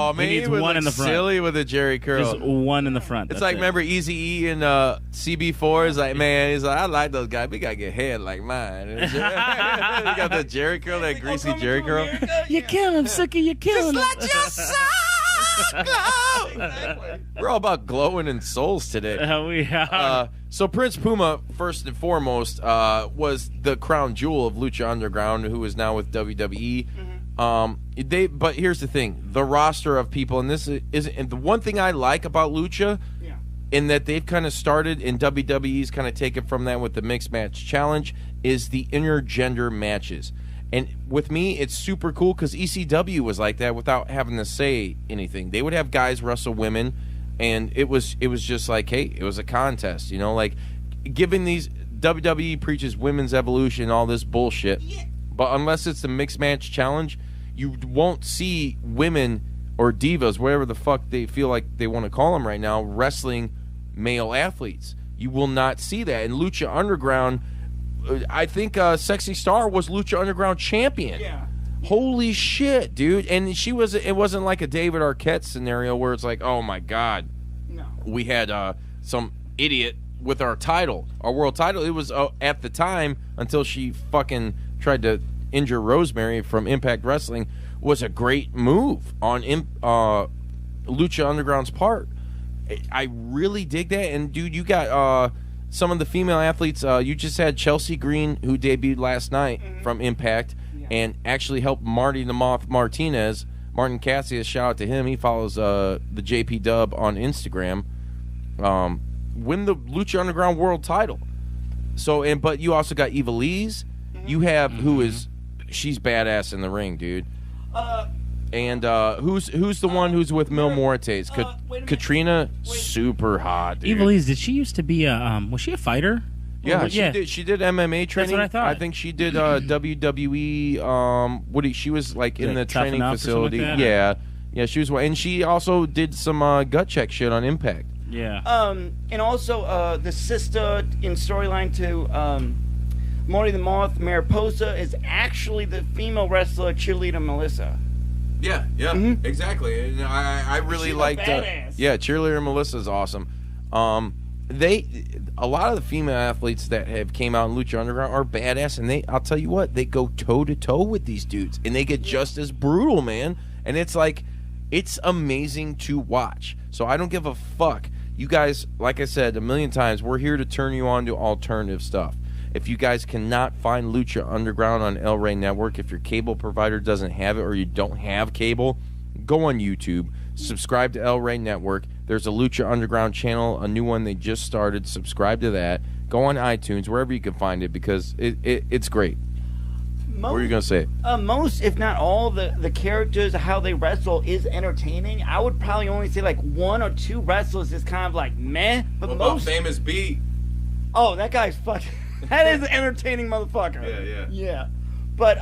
one. man, He needs would one look in the front. silly with a Jerry Curl. Just one in the front. It's That's like, it. remember Eazy-E and CB4 is like, man, he's like, I like those guys. We gotta get head like mine. You got the Jerry Curl, that greasy Jerry Curl. You kill him, Suki. You kill him. Exactly. We're all about glowing and souls today. We are. So Prince Puma, first and foremost, was the crown jewel of Lucha Underground, who is now with WWE. But here's the thing: the roster of people, and this is and the one thing I like about Lucha, in that they've kind of started, and WWE's kind of taken from that with the Mixed Match Challenge, is the intergender matches. And with me, it's super cool because ECW was like that without having to say anything. They would have guys wrestle women, and it was just like, hey, it was a contest, like giving these WWE preaches women's evolution, all this bullshit. But unless it's the Mixed Match Challenge, you won't see women or divas, whatever the fuck they feel like they want to call them right now, wrestling male athletes. You will not see that. In Lucha Underground, I think Sexy Star was Lucha Underground champion. Yeah. Holy shit, dude. And it wasn't like a David Arquette scenario where it's like, oh my God, No. we had some idiot with our title, our world title. It was at the time, until she fucking tried to injure Rosemary from Impact Wrestling, was a great move on Lucha Underground's part. I really dig that. And dude, you got some of the female athletes. You just had Chelsea Green, who debuted last night from Impact, and actually helped Marty the Moth Martinez. Martin Cassius, shout out to him. He follows the JP Dub on Instagram. Win the Lucha Underground World Title. So, but you also got Eva Lee's. You have she's badass in the ring, dude. And who's the one who's with Mil Muertes? wait a minute. Katrina, super hot, dude. Evilise, did she used to be a was she a fighter? Yeah, Or- she did MMA training. what I thought. I think she did WWE. She was like in the Like Tough training Enough or something like facility. that? Yeah, she was, and she also did some gut check shit on Impact. Yeah. And also the sister in storyline to Marty the Moth Mariposa is actually the female wrestler cheerleader Melissa. Yeah, exactly. And I really She's a liked. badass. Yeah, cheerleader Melissa's awesome. A lot of the female athletes that have came out in Lucha Underground are badass, and I'll tell you what, they go toe to toe with these dudes, and they get just as brutal, man. And it's like, it's amazing to watch. So I don't give a fuck. You guys, like I said a million times, we're here to turn you on to alternative stuff. If you guys cannot find Lucha Underground on El Rey Network, if your cable provider doesn't have it or you don't have cable, go on YouTube, subscribe to El Rey Network. There's a Lucha Underground channel, a new one they just started. Subscribe to that. Go on iTunes, wherever you can find it, because it's great. What were you going to say? Most, if not all, the characters, how they wrestle is entertaining. I would probably only say like 1 or 2 wrestlers is kind of like meh. But What most. about Famous B? Oh, that guy's fucking. That is an entertaining motherfucker. Yeah. But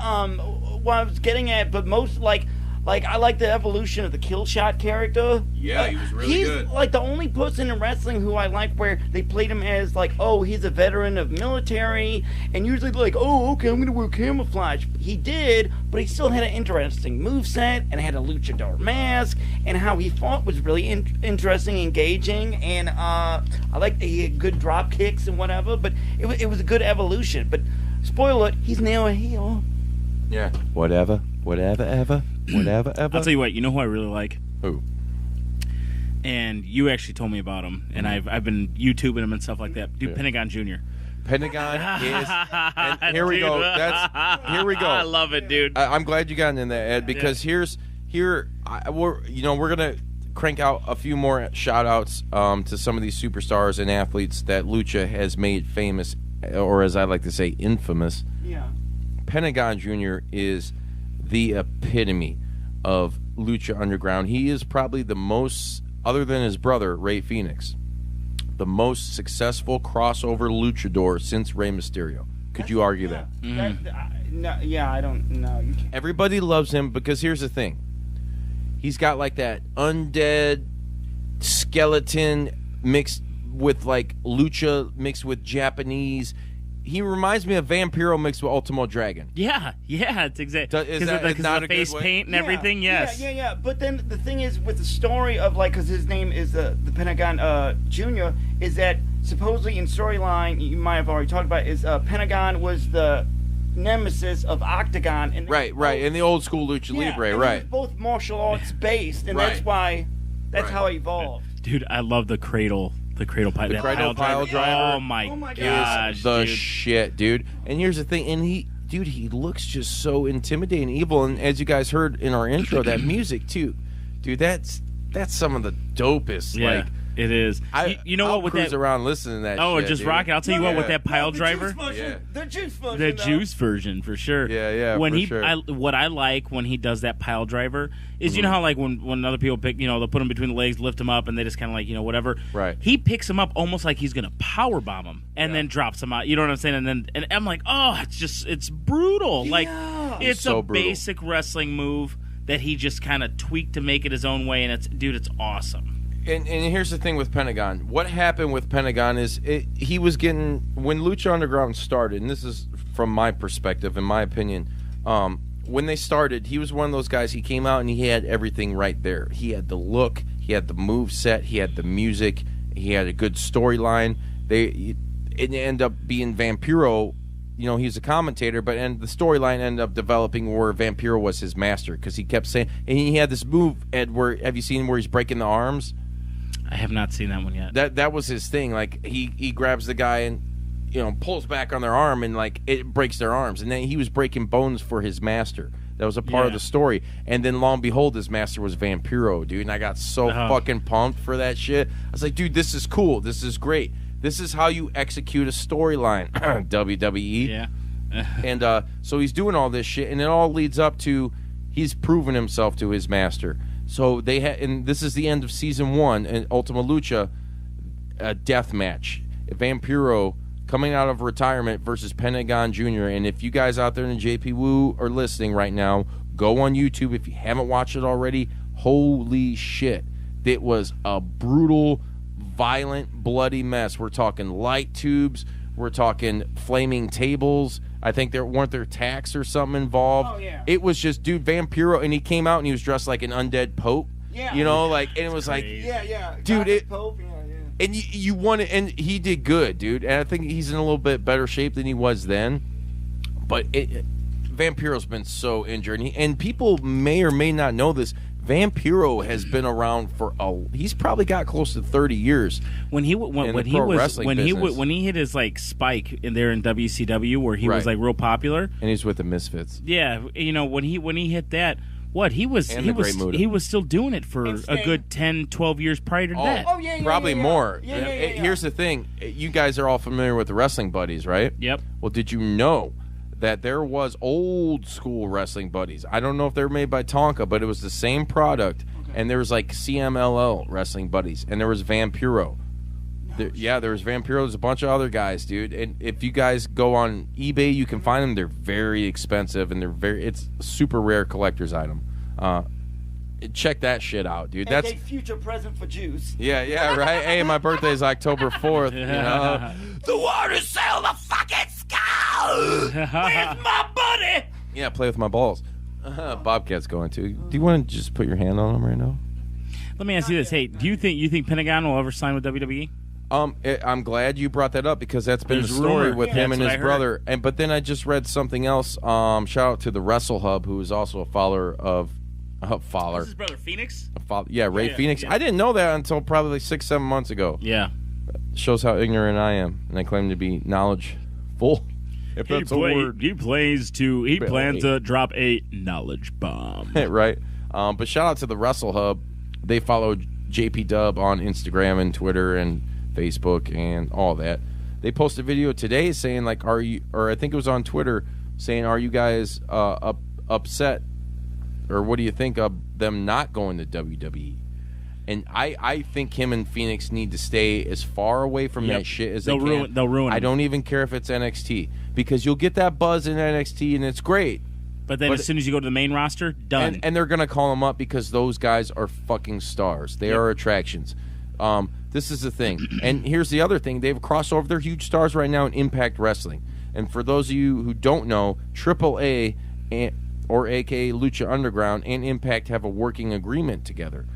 what I was getting at, but most like I like the evolution of the Killshot character. Yeah, he was really he's good. Like the only person in wrestling who I like where they played him as like, oh, he's a veteran of military, and usually like, oh, okay, I'm gonna wear camouflage. He did, but he still had an interesting moveset and had a luchador mask, and how he fought was really interesting, engaging, and I like that he had good drop kicks and whatever. But it was a good evolution. But spoiler it, he's now a heel. Yeah. Whatever, ever. I'll tell you what, you know who I really like? Who? And you actually told me about him, and I've been YouTubing him and stuff like that. Dude, Yeah. Pentagon Jr. Pentagon is. And here we go. Here we go. I love it, dude. I'm glad you got into that, Ed, because we're gonna crank out a few more shout outs to some of these superstars and athletes that Lucha has made famous, or as I like to say, infamous. Yeah. Pentagon Jr. is the epitome of Lucha Underground. He is probably the most, other than his brother Rey Fenix, the most successful crossover luchador since Rey Mysterio. Could you argue that? No, yeah, I don't know. You can't. Everybody loves him because here's the thing. He's got like that undead skeleton mixed with like lucha mixed with Japanese. He reminds me of Vampiro mixed with Ultimo Dragon. Yeah, it's exactly Is because that of not the a good face way? paint and everything. Yes. Yeah. But then the thing is with the story of like, because his name is the Pentagon Jr., is that supposedly in storyline you might have already talked about is Pentagon was the nemesis of Octagon. And Right. In the old school Lucha Libre, and right. it was both martial arts based, and Right. that's why Right. how he evolved. Dude, I love the cradle pile. The cradle pile driver Oh my my gosh, Is the dude. shit, dude. And here's the thing, and he looks just so intimidating, evil, and as you guys heard in our intro, that music too, dude. That's some of the dopest. Yeah, Like, it is. You know I'll what with cruise that? around listening to that. Oh, shit, just dude. rocking. I'll tell you what, with Yeah. that pile The driver, juice version, Yeah. the juice version. the though. juice version for sure. Yeah, When for sure. what I like when he does that pile driver is, you know how like when other people pick, they'll put him between the legs, lift him up, and they just kind of like whatever. Right. He picks him up almost like he's gonna power bomb him, and then drops him out. You know what I'm saying? And I'm like, oh, it's brutal. Like it's So a brutal. basic wrestling move that he just kind of tweaked to make it his own way, and it's awesome. And here's the thing with Pentagon. What happened with Pentagon is he was getting, when Lucha Underground started, and this is from my perspective, in my opinion, when they started, he was one of those guys, he came out and he had everything right there. He had the look, he had the move set, he had the music, he had a good storyline. It ended up being Vampiro. He's a commentator, but the storyline ended up developing where Vampiro was his master, because he kept saying, and he had this move, Ed, where, have you seen where he's breaking the arms? I have not seen that one yet. That was his thing. Like he grabs the guy and pulls back on their arm, and like it breaks their arms. And then he was breaking bones for his master. That was a part of the story. And then lo and behold, his master was Vampiro, dude. And I got so fucking pumped for that shit. I was like, dude, this is cool. This is great. This is how you execute a storyline, WWE. Yeah. And so he's doing all this shit, and it all leads up to he's proven himself to his master. So and this is the end of season 1 in Ultima Lucha, a death match. Vampiro coming out of retirement versus Pentagon Jr. And if you guys out there in the JP Woo are listening right now, go on YouTube if you haven't watched it already. Holy shit. It was a brutal, violent, bloody mess. We're talking light tubes. We're talking flaming tables. I think there weren't there tax or something involved. Oh, yeah. It was just, dude, Vampiro, and he came out and he was dressed like an undead pope. Yeah. You know, like, and it was like, Yeah. Dude, Gossip it- Pope, yeah. and you won it, and he did good, dude. And I think he's in a little bit better shape than he was then. But Vampiro's been so injured, and people may or may not know this. Vampiro has been around for he's probably got close to 30 years. When he the pro wrestling business. when he hit his like spike in there in WCW where he was Right. like real popular. And he's with the Misfits. Yeah, you know, when he hit that, he was And the Great Muta. he was still doing it for And a Sting. good 10, 12 years prior to that. Oh, yeah. Probably more. Yeah. Here's the thing. You guys are all familiar with the Wrestling Buddies, right? Yep. Well, did you know that there was old school Wrestling Buddies? I don't know if they were made by Tonka, but it was the same product. And there was like CMLL Wrestling Buddies, and there was Vampiro. There was Vampiro. There's a bunch of other guys, dude. And if you guys go on eBay, you can find them. They're very expensive, and it's a super rare collector's item. Check that shit out, dude. That's a future present for Juice. yeah, right. Hey, my birthday is October 4th. You know? The water sail the fucking skull. Where's my buddy? Yeah, play with my balls. Bobcat's going to. Do you want to just put your hand on him right now? Let me ask you this: Hey, do you think Pentagon will ever sign with WWE? I'm glad you brought that up because that's been There's the story rumor. with Yeah, him that's and what his I brother. But then I just read something else. Shout out to the Wrestle Hub, who is also a follower of This is brother Phoenix. Ray Yeah, Phoenix. yeah. I didn't know that until probably 6-7 months ago. Yeah. Shows how ignorant I am, and I claim to be knowledgeful. If that's a word. He plans to drop a knowledge bomb. Right. But shout out to the Wrestle Hub. They follow JP Dub on Instagram and Twitter and Facebook and all that. They posted a video today saying like, I think it was on Twitter saying, are you guys upset, or what do you think of them not going to WWE? And I think him and Phoenix need to stay as far away from Yep. that shit as They'll they ruin- can. they'll ruin I him. don't even care if it's NXT, because you'll get that buzz in NXT and it's great. But then as soon as you go to the main roster, done. And they're going to call them up because those guys are fucking stars. They are attractions. This is the thing. And here's the other thing. They have crossed over. They're huge stars right now in Impact Wrestling. And for those of you who don't know, AAA, or a.k.a. Lucha Underground, and Impact have a working agreement together.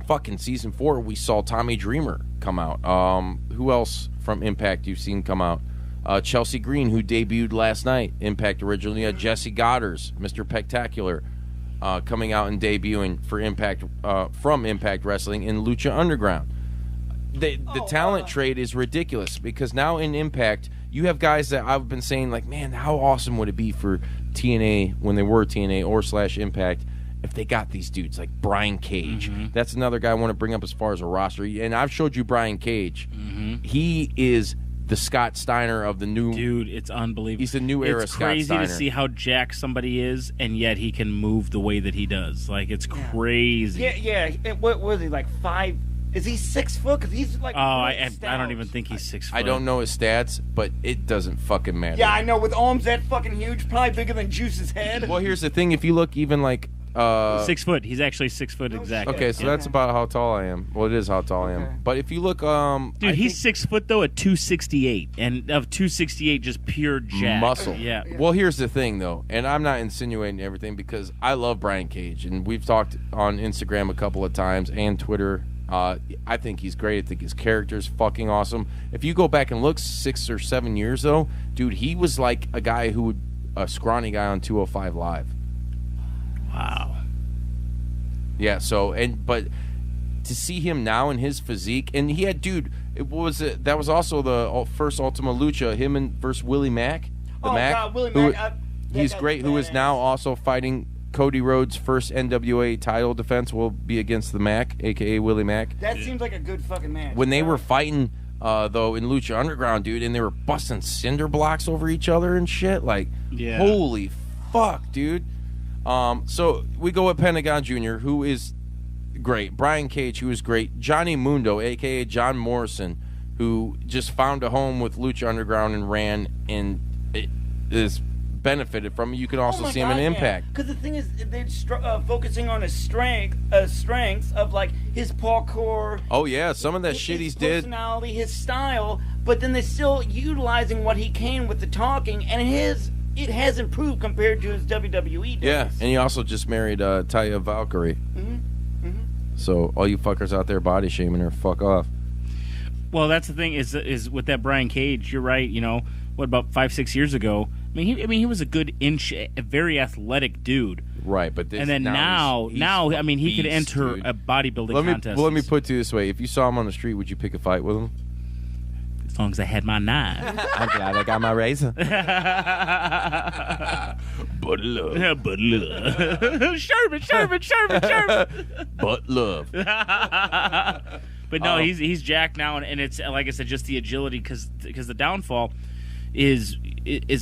Fucking season 4, we saw Tommy Dreamer come out. Who else from Impact you've seen come out? Chelsea Green, who debuted last night, Impact originally. Jesse Goddard's, Mr. Pectacular, coming out and debuting for Impact from Impact Wrestling in Lucha Underground. The talent trade is ridiculous because now in Impact, you have guys that I've been saying, like, man, how awesome would it be for TNA when they were TNA or / Impact if they got these dudes like Brian Cage. That's another guy I want to bring up as far as a roster. And I've showed you Brian Cage. He is the Scott Steiner of the new... Dude, it's unbelievable. He's the new era Scott It's Steiner. crazy to see how jacked somebody is, and yet he can move the way that he does. Like, it's crazy. Yeah. What was he, like 5? Is he 6 foot? Because he's like. Oh, I don't even think he's 6 foot. I don't know his stats, but it doesn't fucking matter. Yeah, I know. With arms that fucking huge, probably bigger than Juice's head. Well, here's the thing. If you look even like... 6 foot. He's actually 6 foot exactly. Okay, so that's about how tall I am. Well, it is how tall I Okay. am. But if you look... Dude, he's 6 foot, though, at 268. And of 268, just pure jack. muscle. Yeah. Well, here's the thing, though, and I'm not insinuating everything because I love Brian Cage, and we've talked on Instagram a couple of times and Twitter. I think he's great. I think his character's fucking awesome. If you go back and look 6 or 7 years, though, dude, he was like a guy who would... a scrawny guy on 205 Live. Wow. Yeah, but to see him now in his physique, and he had, dude, that was also the first Ultima Lucha, him and versus Willie Mack. God, Willie who- Mack. He's great, who is now also fighting Cody Rhodes' first NWA title defense will be against the Mack, a.k.a. Willie Mack. That seems like a good fucking match. When they were fighting, though, in Lucha Underground, dude, and they were busting cinder blocks over each other and shit, like, Yeah. holy fuck, dude. So we go with Pentagon Jr., who is great. Brian Cage, who is great. Johnny Mundo, a.k.a. John Morrison, who just found a home with Lucha Underground and ran and is benefited from it. You can also see him in Impact. Because the thing is, they're focusing on his strengths of like his parkour. Oh yeah, some of that shit he's did. His personality, his style, but then they're still utilizing what he can with the talking, and it has improved compared to his WWE days. Yeah, and he also just married Taya Valkyrie. So all you fuckers out there body shaming her, fuck off. Well, that's the thing is with that Brian Cage. You're right. You know what? About 5-6 years ago, he was a good a very athletic dude. Right, but and then now he's he could beast, enter dude. a bodybuilding contest. Let me put it this way: if you saw him on the street, would you pick a fight with him? As long as I had my knife. I'm glad I got my razor. But love. But love. Sherman. But love. But no, he's jacked now, and it's like I said, just the agility because the downfall is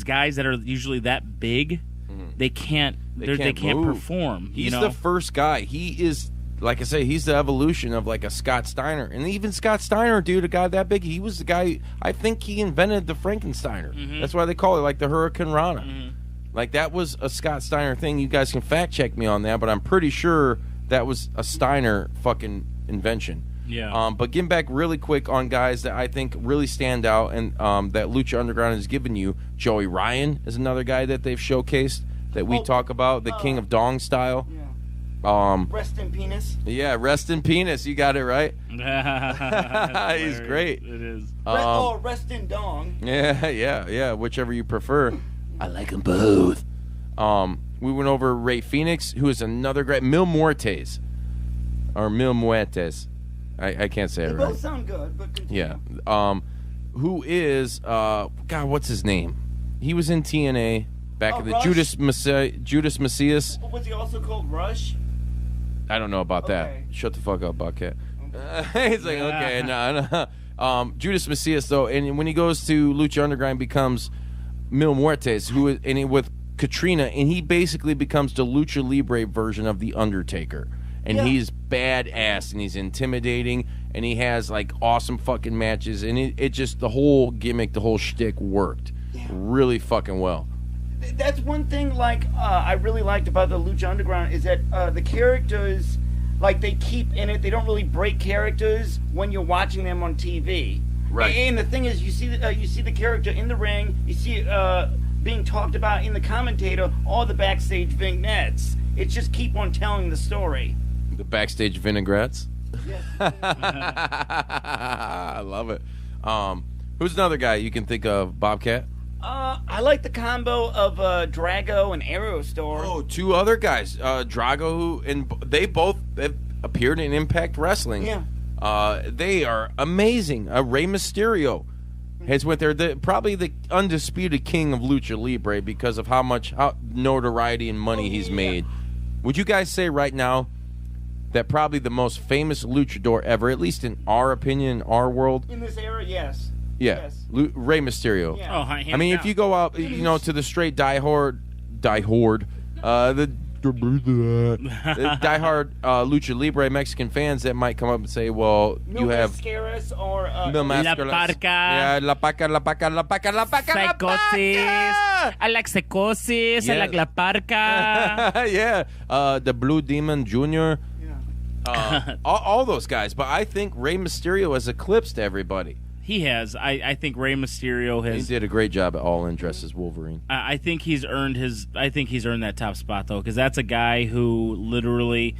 guys that are usually that big, they can't move. perform. He's the first guy. He is, like I say, he's the evolution of like a Scott Steiner, and even Scott Steiner, dude, a guy that big, he was the guy. I think he invented the Frankensteiner. That's why they call it like the Hurricane Rana. Like that was a Scott Steiner thing. You guys can fact check me on that, but I'm pretty sure that was a Steiner fucking invention. Yeah. But getting back really quick on guys that I think really stand out and that Lucha Underground has given you, Joey Ryan is another guy that they've showcased that we talk about, the King of Dong style. Yeah. Rest in penis. Yeah, rest in penis. You got it right. He's great. It is. Rest in dong. Yeah. Whichever you prefer. I like them both. We went over Rey Fenix, who is another great Mil Muertes. I can't say it right. They both sound good, but continue. Yeah. Who is God? What's his name? He was in TNA back in the Rush? Judas Messias. Was he also called Rush? I don't know about Okay. that. Shut the fuck up, Buckhead. He's like, okay, no. Judas Messias though, and when he goes to Lucha Underground, becomes Mil Muertes, with Katrina, and he basically becomes the Lucha Libre version of the Undertaker. And he's badass, and he's intimidating, and he has like awesome fucking matches, and it just, the whole gimmick, the whole shtick worked really fucking well. That's one thing I really liked about the Lucha Underground is that the characters, like, they keep in it. They don't really break characters when you're watching them on TV. Right. And the thing is, you see the character in the ring, you see it being talked about in the commentator, all the backstage vignettes. It's just keep on telling the story. The backstage vinaigrettes. Yes. I love it. Who's another guy you can think of, Bobcat? I like the combo of Drago and Aerostar. Oh, two other guys, Drago, and they both have appeared in Impact Wrestling. Yeah. They are amazing. Rey Mysterio has went there. Probably the undisputed king of Lucha Libre because of how notoriety and money he's made. Would you guys say right now that probably the most famous luchador ever, at least in our opinion, in our world? In this era, yes. Yeah, Yes. Rey Mysterio. Yeah. Oh, I mean, if you go out, to the straight diehard, the diehard Lucha Libre Mexican fans that might come up and say, well, you have Mascaras or Mil La Mascaras. Parca. Yeah, La Paca. Psychosis. I like Psychosis. I like La Parca. Yeah, the Blue Demon Jr. All those guys. But I think Rey Mysterio has eclipsed everybody. He has. I think Rey Mysterio has. He did a great job at All In dressed as Wolverine. I think he's earned that top spot though, because that's a guy who literally,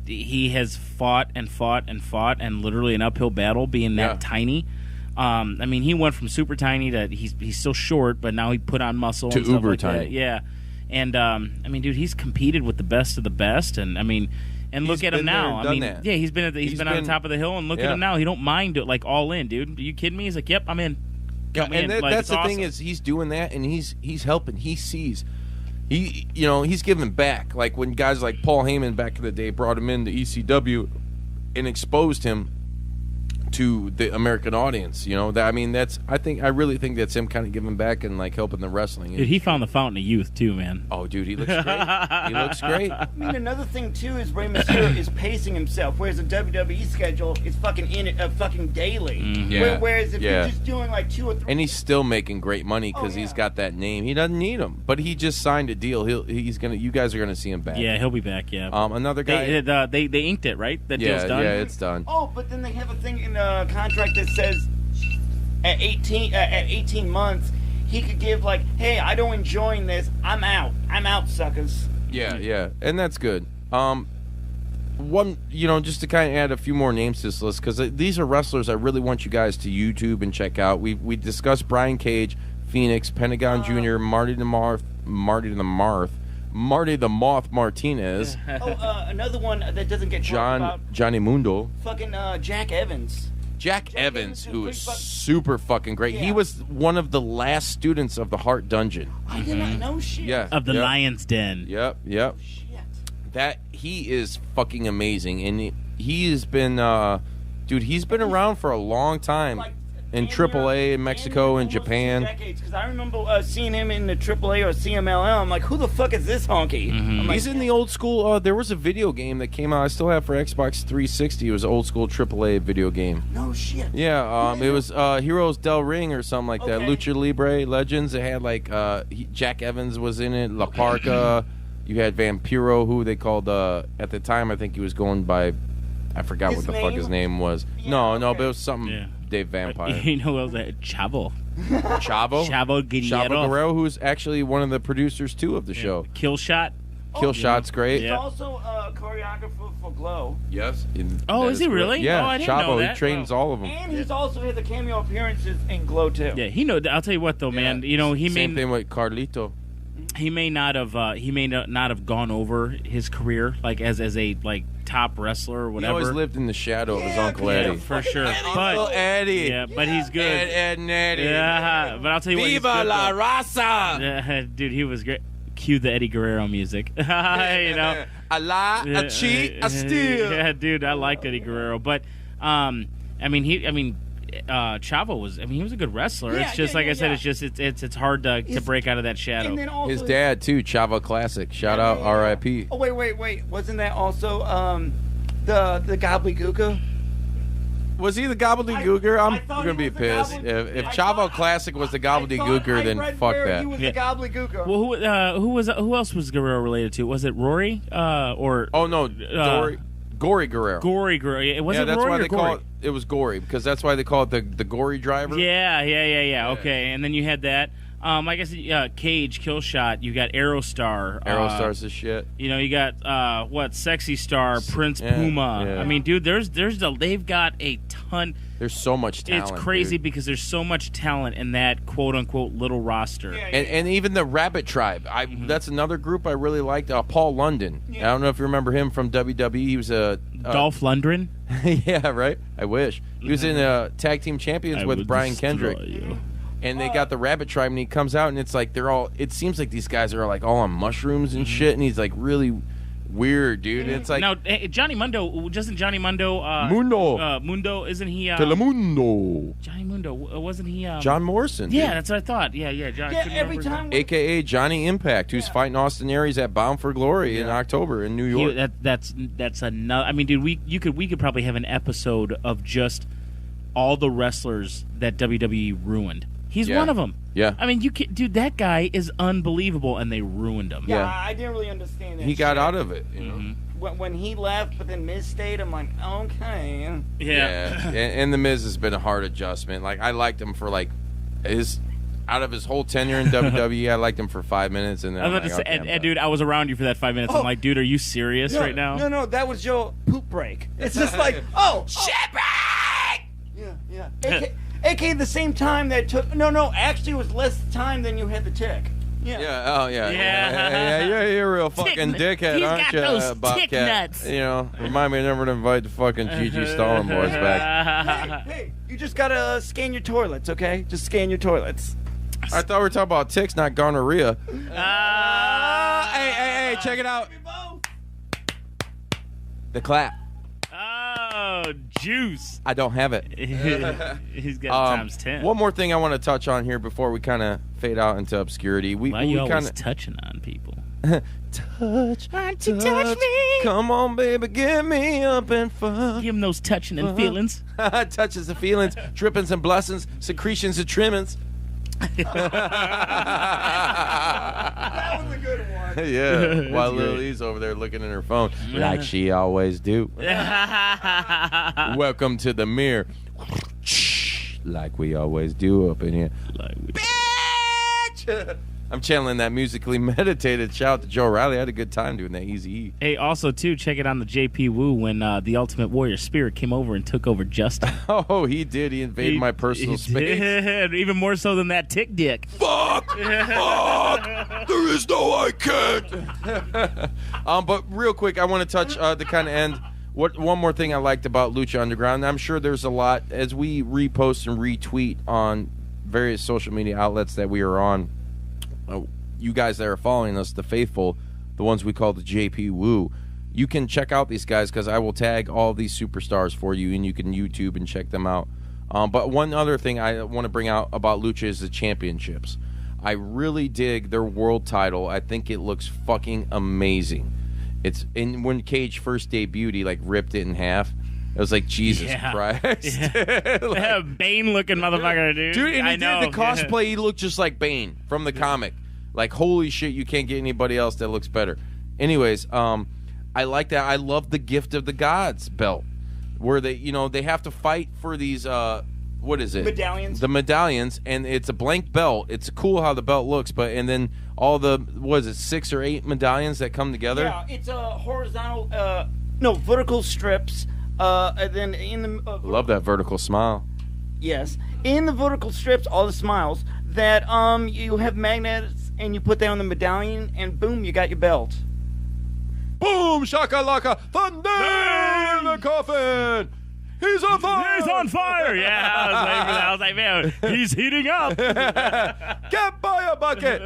he has fought and literally an uphill battle being that tiny. He went from super tiny to he's still short, but now he put on muscle to and stuff uber like tiny. that. Yeah, and dude, he's competed with the best of the best, and And look He's at him been there now. and done that. Yeah, he's been on the top of the hill, and look at him now. He don't mind it, like all in, dude. Are you kidding me? He's like, yep, I'm in. That's the thing is he's doing that, and he's helping. He sees. He's giving back. Like when guys like Paul Heyman back in the day brought him into ECW and exposed him to the American audience. You know, that, I mean, I really think that's him kind of giving back and like helping the wrestling. Dude, he found the fountain of youth too, man. Oh, dude, he looks great. He looks great. I mean, another thing too is Rey Mysterio is pacing himself, whereas the WWE schedule is fucking fucking daily. Yeah. Whereas if you're just doing like 2 or 3, And he's still making great money because Oh, yeah. he's got that name. He doesn't need him, but he just signed a deal. You guys are gonna see him back. Yeah, he'll be back. Yeah. Another guy. They inked it, right? That deal's done. Yeah, it's done. oh, but then they have a thing in the contract that says at 18 months he could give like, hey, I don't enjoying this. I'm out, suckers. Yeah, and that's good. One, just to kind of add a few more names to this list, because these are wrestlers I really want you guys to YouTube and check out. We discussed Brian Cage, Phoenix, Pentagon Jr., Marty the Moth Martinez, Another one that doesn't get talked about. Johnny Mundo, Fucking Jack Evans. Jack Evans, Evans, who is pretty super fucking great. He Yeah. was one of the last students of the Heart Dungeon. I did not know shit. Yeah. Of the Yep. Lion's Den. Yep. Shit. That he is fucking amazing, and he has been, he's been around for a long time Like, in damn AAA near- in Mexico damn and near almost Japan. 2 decades, because I remember seeing him in the AAA or CMLL. I'm like, who the fuck is this honky? I'm like, He's in the old school. There was a video game that came out. I still have for Xbox 360. It was an old school AAA video game. no shit. Yeah, it was Heroes Del Ring or something like that. Okay. Lucha Libre Legends. It had like Jack Evans was in it. La Parca. You had Vampiro, who they called at the time. I think he was going by. I forgot His what the fuck name? his name was. Yeah, no, okay. but it was something. Yeah. Dave Vampire. You know what was that? Chavo. Chavo. Chavo Guerrero. Chavo Guerrero, who's actually one of the producers too of the show. Kill Shot. Kill Shot's great. He's Yeah. also a choreographer for Glow. Yes. Oh, That is he correct. really? Yeah. Oh, I didn't Chavo. know He that. trains Wow. all of them. And he's also had the cameo appearances in Glow too. Yeah, I'll tell you what though, man. You know, he Same may thing with Carlito. he may not have gone over his career like as a like top wrestler or He whatever. always lived in the shadow of his Yeah, Uncle yeah, Eddie. for sure. Uncle But Eddie. yeah, but he's good. Ed and Eddie. Yeah, but I'll tell you what. he's Viva good, la though. raza. Dude, he was great. Cue the Eddie Guerrero music. You know. A lie, a cheat, a steal. Yeah, dude, I liked Eddie Guerrero, but Chavo was. I mean, he was a good wrestler. Yeah, It's just yeah, like yeah, I said. yeah. It's just it's hard to break out of that shadow. And then also His dad too, Chavo Classic. Shout out, R.I.P. Oh wait! Wasn't that also the Gobbledygooker? Was he the gobbledygooker? I I'm thought gonna he be was the pissed gobbledygook. if I Chavo thought- Classic was the I thought gobbledygooker. I Then read fuck where that. He was Yeah. the Gobbledygooker. Well, who else was Guerrero related to? Was it Rory? Or Oh no, Gory Guerrero. Gory Guerrero? It wasn't that's Rory why or they Gory? call it was Gory, because that's why they call it the Gory Driver. Yeah. Okay, and then you had that. I guess Cage, Killshot. You got Aerostar. Aerostar's the shit. You know, you got Sexy Star, Prince Yeah, Puma. yeah. I mean, dude, they've got a ton. There's so much talent. It's crazy dude. because there's so much talent in that quote unquote little roster. Yeah, And even the Rabbit Tribe. That's another group I really liked. Paul London. I don't know if you remember him from WWE. He was a Dolph Lundgren. yeah, right. I wish he was in Tag Team Champions with Brian Kendrick. And they got the Rabbit Tribe, and he comes out, and it's like they're all. It seems like these guys are like all on mushrooms and shit, and he's like really weird, dude. It's like Now, Johnny Mundo, doesn't Johnny Mundo? Mundo. Mundo, isn't he? Telemundo. Johnny Mundo, wasn't he? John Morrison. Yeah, dude. that's what I thought. Yeah. John, Yeah, couldn't every remember his time. AKA Johnny Impact, who's fighting Austin Aries at Bound for Glory in October in New York. That's another. I mean, dude, we could probably have an episode of just all the wrestlers that WWE ruined. He's Yeah. one of them. Yeah. I mean, dude, that guy is unbelievable, and they ruined him. Yeah, Yeah. I didn't really understand that. He got shit. out of it, you know. When he left, but then Miz stayed. I'm like, okay. Yeah, and the Miz has been a hard adjustment. Like I liked him for like out of his whole tenure in WWE, I liked him for 5 minutes, and then I was I'm about to like, say, okay, I'm and done. dude, I was around you for that 5 minutes. Oh. I'm like, dude, are you serious right now? No, that was your poop break. It's just like, oh, shit break. Yeah. AK the same time that took. No, actually, it was less time than you had the tick. Yeah. Yeah. Oh yeah. Yeah. You're a real fucking dickhead, He's aren't got you, those tick Bobcat? nuts. You know, remind me never to invite the fucking Gigi Stalin boys back. Hey, you just gotta scan your toilets, okay? Just scan your toilets. I thought we were talking about ticks, not gonorrhea. Hey, check it out. The clap. Oh. Oh, juice. I don't have it. He's got times 10. One more thing I want to touch on here before we kind of fade out into obscurity. Why are you always kinda touching on people? touch me. Come on, baby, get me up and fuck. Give him those touching and feelings. Touches the feelings, drippings and blessings, secretions and trimmings. That was a good one. Yeah, while Lily's over there looking at her phone like she always do. Welcome to the mirror. Like we always do up in here. Bitch! I'm channeling that musically meditated. Shout out to Joe Riley. I had a good time doing that Easy E. Hey, also, too, check it on the JP Woo when the Ultimate Warrior Spirit came over and took over Justin. Oh, he did. He invaded my personal space. Did. Even more so than that tick dick. Fuck! Fuck! There is no I can't! But real quick, I want to touch the kind of end. One more thing I liked about Lucha Underground, I'm sure there's a lot, as we repost and retweet on various social media outlets that we are on, you guys that are following us, the faithful, the ones we call the JP Woo, you can check out these guys because I will tag all these superstars for you, and you can YouTube and check them out. But one other thing I want to bring out about Lucha is the championships. I really dig their world title. I think it looks fucking amazing. And when Cage first debuted, he like ripped it in half. It was like, Jesus Christ. Yeah. Like, Bane-looking motherfucker, dude. Dude, and I know. did the cosplay. He looked just like Bane from the comic. Like, holy shit, you can't get anybody else that looks better. Anyways, I like that. I love the Gift of the Gods belt, where they have to fight for these, what is it? Medallions. The medallions, and it's a blank belt. It's cool how the belt looks, and then all the, what is it, 6 or 8 medallions that come together? Yeah, it's a horizontal, vertical strips. And then in the Love that vertical smile. Yes, in the vertical strips, all the smiles that you have magnets, and you put that on the medallion, and boom, you got your belt. Boom, shakalaka, thunder in the coffin. He's on fire. He's on fire. Yeah, I was like, man, he's heating up. Get by a bucket.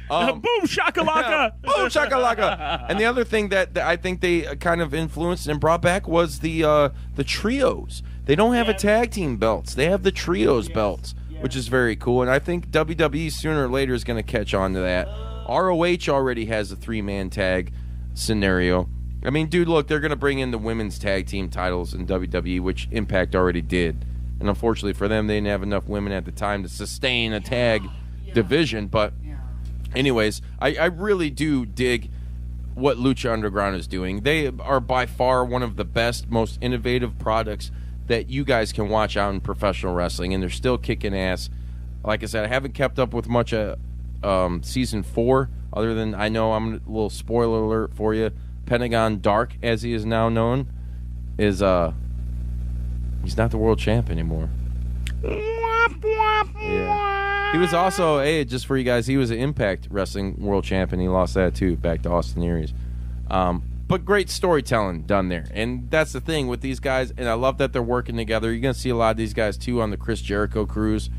Boom shakalaka. Boom shakalaka. And the other thing that I think they kind of influenced and brought back was the trios. They don't have a tag team belts. They have the trios belts, which is very cool. And I think WWE sooner or later is going to catch on to that. ROH already has a 3-man tag scenario. I mean, dude, look, they're going to bring in the women's tag team titles in WWE, which Impact already did. And unfortunately for them, they didn't have enough women at the time to sustain a tag division. But anyways, I really do dig what Lucha Underground is doing. They are by far one of the best, most innovative products that you guys can watch out in professional wrestling, and they're still kicking ass. Like I said, I haven't kept up with much of Season 4, other than I know, I'm a little spoiler alert for you, Pentagon Dark, as he is now known, is he's not the world champ anymore. Yeah. He was also, hey, just for you guys, he was an Impact Wrestling world champ, and he lost that too, back to Austin Aries. But great storytelling done there, and that's the thing with these guys, and I love that they're working together. You're going to see a lot of these guys too on the Chris Jericho cruise.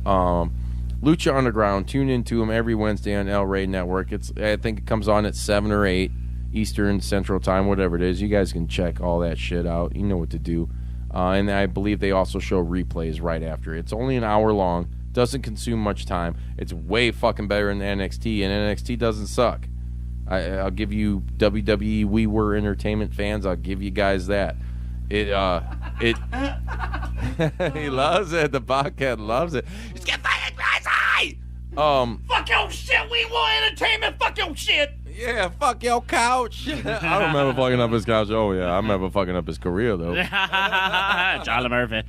Lucha Underground, tune into them every Wednesday on El Rey Network. I think it comes on at 7 or 8 Eastern, Central Time, whatever it is. You guys can check all that shit out. You know what to do. And I believe they also show replays right after. It's only an hour long. Doesn't consume much time. It's way fucking better than NXT, and NXT doesn't suck. I'll give you WWE We Were Entertainment fans. I'll give you guys that. He loves it. The Bobcat loves it. It's get fucking crazy. Fuck your shit, we want entertainment, fuck your shit. Yeah, fuck your couch. I don't remember fucking up his couch. Oh, yeah, I remember fucking up his career, though. Charlie Murphy.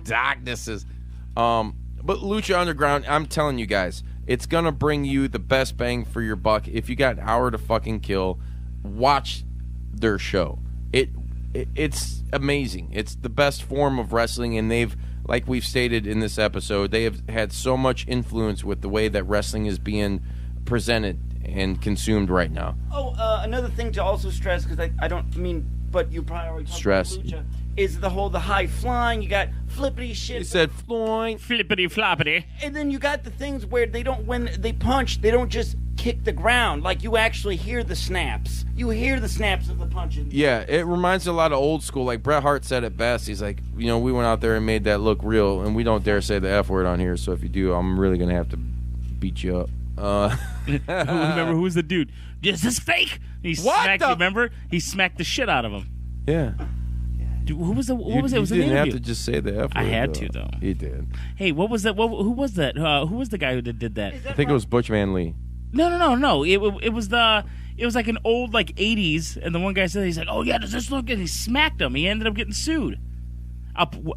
Darknesses. But Lucha Underground, I'm telling you guys, it's going to bring you the best bang for your buck. If you got an hour to fucking kill, watch their show. It's amazing. It's the best form of wrestling, and they've, like we've stated in this episode, they have had so much influence with the way that wrestling is being presented and consumed right now. Oh, another thing to also stress, because I don't mean, but you probably already talked Stress. about Lucha, is the high flying. You got flippity shit. He said flying. Flippity floppity. And then you got the things where they don't, when they punch, they don't just kick the ground. Like, you actually hear the snaps. You hear the snaps of the punches. Yeah, it reminds me a lot of old school. Like Bret Hart said it best. He's like, we went out there and made that look real, and we don't dare say the F word on here. So if you do, I'm really gonna have to beat you up. Remember, who was the dude? Is this fake? He smacked. Remember, he smacked the shit out of him. Yeah. Dude, who was the? What was it? You Was it didn't the have interview? to just say the F word. I had to though. You did. Hey, what was that? Who was that? Who was the guy who did that? I think it was Butch Van Lee. No. It was like an old like 80s, and the one guy said, he's like, oh yeah, does this look good? He smacked him. He ended up getting sued.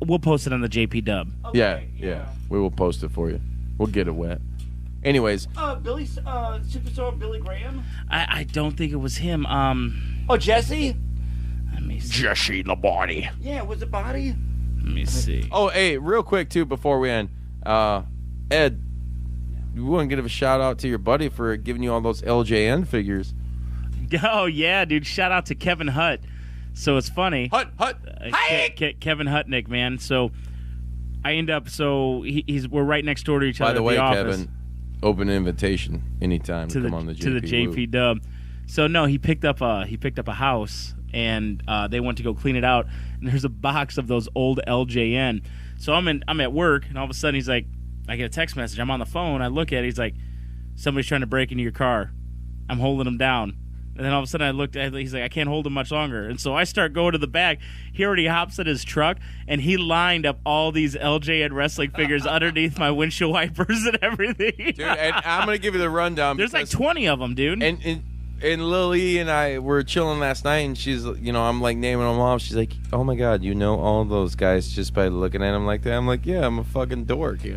We'll post it on the JP Dub. Okay, Yeah. We will post it for you. We'll get it wet. Anyways. Superstar Billy Graham. I don't think it was him. Oh, Jesse. Let me see. Jesse the Body. Yeah, was it Body? Let me see. Oh, hey, real quick too before we end, Ed, you want to give a shout out to your buddy for giving you all those LJN figures. Oh yeah, dude! Shout out to Kevin Hutt. So it's funny. Hut. Kevin Hutnick, man. So I end up. So we're right next door to each other. By the way, at the office. Kevin, open invitation anytime to come on the JP. To the JP Dub. So no, he picked up a house, and they went to go clean it out. And there's a box of those old LJN. So I'm at work, and all of a sudden he's like, I get a text message. I'm on the phone. I look at it. He's like, somebody's trying to break into your car. I'm holding him down. And then all of a sudden I looked at, he's like, I can't hold him much longer. And so I start going to the back. He already hops in his truck, and he lined up all these LJN wrestling figures underneath my windshield wipers and everything. Dude, and I'm going to give you the rundown. There's like 20 of them, dude. And Lily and I were chilling last night, and she's, I'm like naming them off. She's like, oh my God, all those guys just by looking at them like that? I'm like, yeah, I'm a fucking dork, You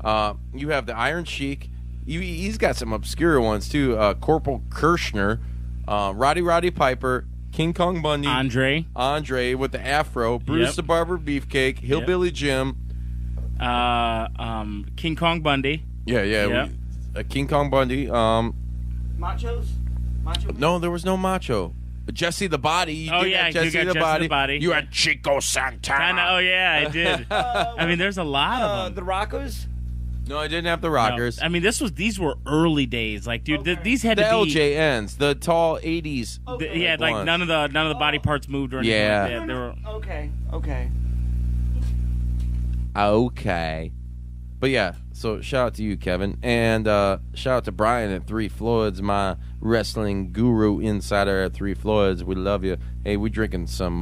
have the Iron Sheik. He's got some obscure ones, too. Corporal Kirshner, Roddy Piper, King Kong Bundy. Andre with the afro. Bruce the Barber Beefcake. Hillbilly Jim. King Kong Bundy. Yeah. King Kong Bundy. Machos? No, there was no Macho. Jesse the Body. You got Jesse the Body. You had Chico Santana. Oh, yeah, I did. I mean, there's a lot of them. The Rockers? No, I didn't have the Rockers. No. I mean, these were early days. Like, dude, these had the to be LJNs, the tall 80s. Okay. Like none of the body parts moved or anything like that. They were Okay. But yeah, so shout out to you, Kevin, and shout out to Brian at Three Floyds, my wrestling guru insider at Three Floyds. We love you. Hey, we drinking some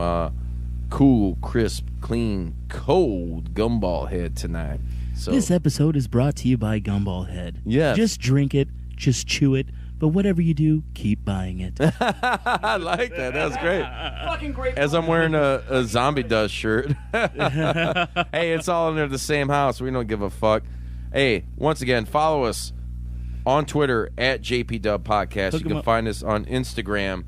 cool, crisp, clean, cold Gumball Head tonight. So this episode is brought to you by Gumball Head. Yes. Just drink it, just chew it, but whatever you do, keep buying it. I like that. That was great. Fucking great. As I'm wearing a Zombie Dust shirt. Hey, it's all under the same house. We don't give a fuck. Hey, once again, follow us on Twitter at JP Dub Podcast. You can find us on Instagram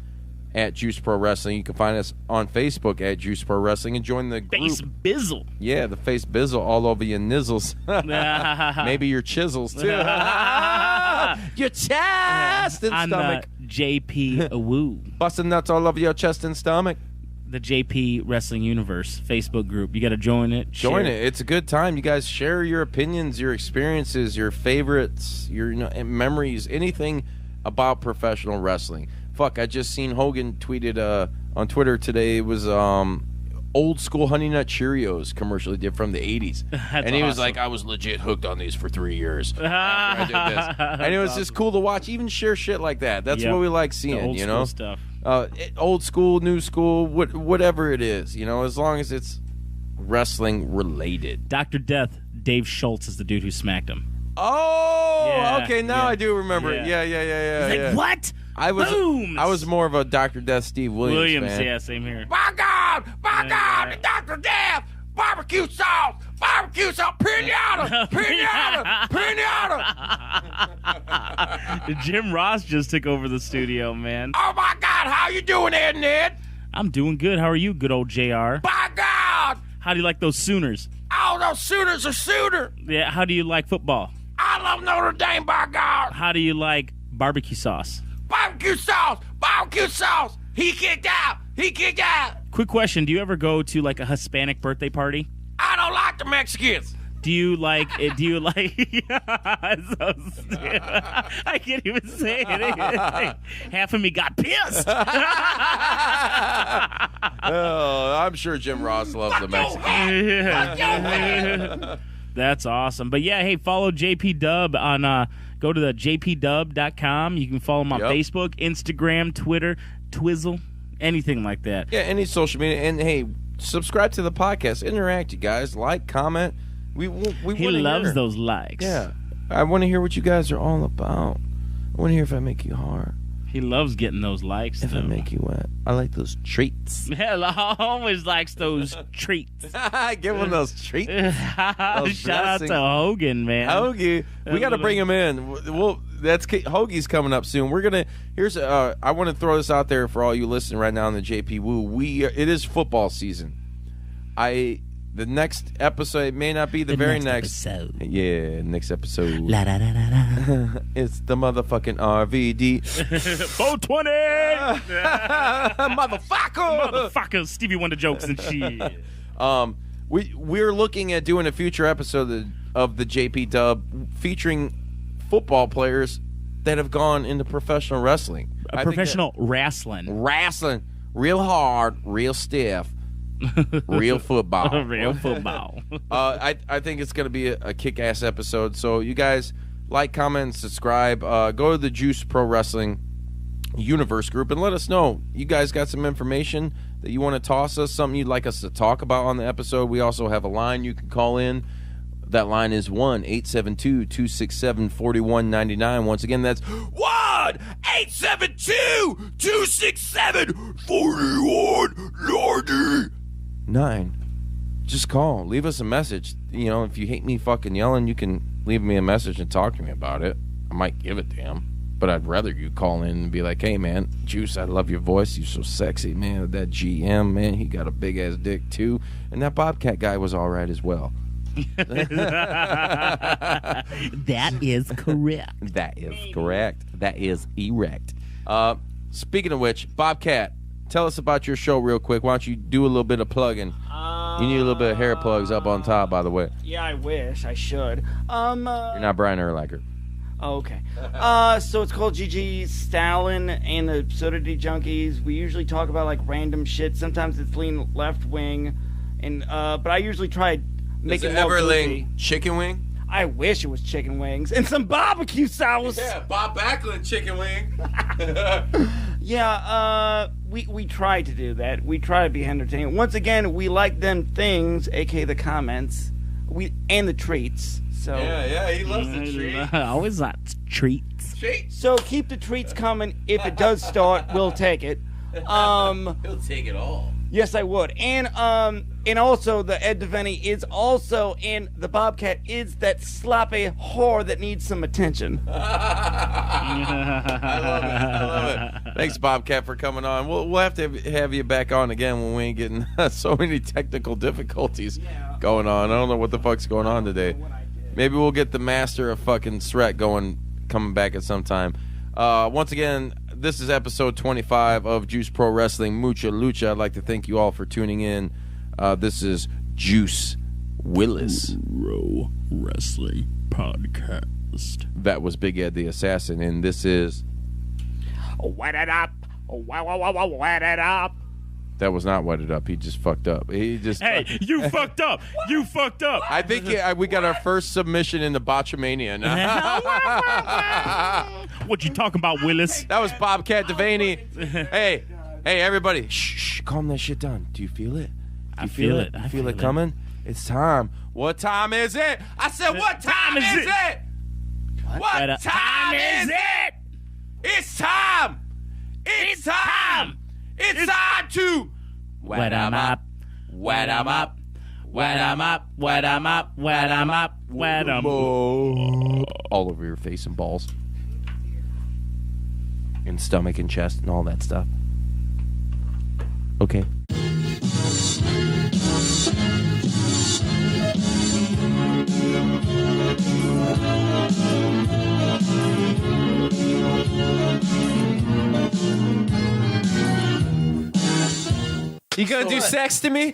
at Juice Pro Wrestling. You can find us on Facebook at Juice Pro Wrestling and join the group. Face Bizzle. Yeah, the face bizzle all over your nizzles. Maybe your chisels, too. Your chest and on stomach. JP Woo. Busting nuts all over your chest and stomach. The JP Wrestling Universe Facebook group. You got to join it. Join share it. It's a good time. You guys share your opinions, your experiences, your favorites, your memories, anything about professional wrestling. Fuck, I just seen Hogan tweeted on Twitter today. It was old school Honey Nut Cheerios commercial he did from the 80s. And he was awesome. like, I was legit hooked on these for 3 years after I did this. And it was just cool to watch, even share shit like that. That's what we like seeing, old school stuff. Old school, new school, whatever it is, as long as it's wrestling related. Dr. Death, Dave Schultz is the dude who smacked him. Oh, Yeah, okay, now yeah. I do remember it. Yeah. Yeah. He's like, what? I Booms! was more of a Dr. Death Steve Williams fan. yeah, same here. My God, Dr. Death, barbecue sauce, pinata. Jim Ross just took over the studio, man. Oh my God, how you doing, Ed and Ed? I'm doing good. How are you, good old JR? By God, How do you like those Sooners? all those Sooners are Sooner. Yeah, how do you like football? I love Notre Dame, by God. How do you like barbecue sauce? Barbecue sauce. He kicked out. Quick question, do you ever go to like a Hispanic birthday party? I don't like the Mexicans. Do you like? So stupid. I can't even say it. Half of me got pissed. Oh, I'm sure Jim Ross loves the Mexican. That's awesome. But yeah, hey, follow JP Dub on. Go to the jpdub.com. You can follow him on Facebook, Instagram, Twitter, Twizzle, anything like that. Yeah, any social media. And hey, subscribe to the podcast. Interact, you guys. Like, comment. We He loves those likes. Yeah. I want to hear what you guys are all about. I want to hear if I make you hard. He loves getting those likes. If I make you wet. I like those treats. Hell, always likes those treats. Give him those treats. Shout out to Hogan, man. Hoagie. We got to bring him in. Hoagie's coming up soon. We're going to I want to throw this out there for all you listening right now on the JP Woo. It is football season. The next episode, it may not be the very next episode. Yeah, next episode. La, da, da, da, da. It's the motherfucking RVD. 420! Motherfucker! Stevie Wonder jokes and shit. We're looking at doing a future episode of the JP Dub featuring football players that have gone into professional wrestling. Professional wrestling. Wrestling. Real hard, real stiff. Real football. Real football. I think it's going to be a kick-ass episode. So you guys like, comment, and subscribe. Go to the Juice Pro Wrestling Universe group and let us know. You guys got some information that you want to toss us, something you'd like us to talk about on the episode. We also have a line you can call in. That line is 1-872-267-4199. Once again, that's 1-872-267-4199. Just call. Leave us a message. You know, if you hate me fucking yelling, you can leave me a message and talk to me about it. I might give it to him. But I'd rather you call in and be like, hey, man, Juice, I love your voice. You're so sexy, man. That GM, man, he got a big-ass dick, too. And that Bobcat guy was all right as well. That is correct. That is correct. That is erect. Speaking of which, Bobcat, tell us about your show real quick. Why don't you do a little bit of plugging? You need a little bit of hair plugs up on top, by the way. Yeah, I wish. I should. You're not Brian Urlacher. Oh, okay. So it's called GG Stalin and the Absurdity Junkies. We usually talk about like random shit. Sometimes it's lean left wing, and but I usually try making it more goofy. Chicken wing? I wish it was chicken wings and some barbecue sauce. Yeah, Bob Backlund chicken wing. Yeah, we try to do that. We try to be entertaining. Once again, we like them things, aka the comments, and the treats. So yeah, he loves the treats. Always lots of treats. So keep the treats coming. If it does start, we'll take it. He'll take it all. Yes, I would. And also the Ed DeVenny is also in the Bobcat is that sloppy whore that needs some attention. I love it. Thanks, Bobcat, for coming on. We'll have to have you back on again when we ain't getting so many technical difficulties going on. I don't know what the fuck's going on today. Maybe we'll get the master of fucking Sret coming back at some time. Once again, this is episode 25 of Juice Pro Wrestling Mucha Lucha. I'd like to thank you all for tuning in. This is Juice Willis. Pro Wrestling Podcast. That was Big Ed the Assassin, and this is... Wet it up. Wet it up. That was not Wet It Up. He just fucked up. Hey, you fucked up. You fucked up. I think we got our first submission into Botchamania now. What you talking about, Willis? That was Bobcat DeVaney. Hey, everybody. Shh, calm that shit down. Do you feel it? I feel it. You feel it coming? It's time. What time is it? I said, what time is it? What time is it? It's time. It's time. It's time to wet 'em up. Wet 'em up. Wet 'em up. Wet 'em up. Wet 'em up. Wet 'em up. All over your face and balls. And stomach and chest and all that stuff. Okay. You gonna do sex to me?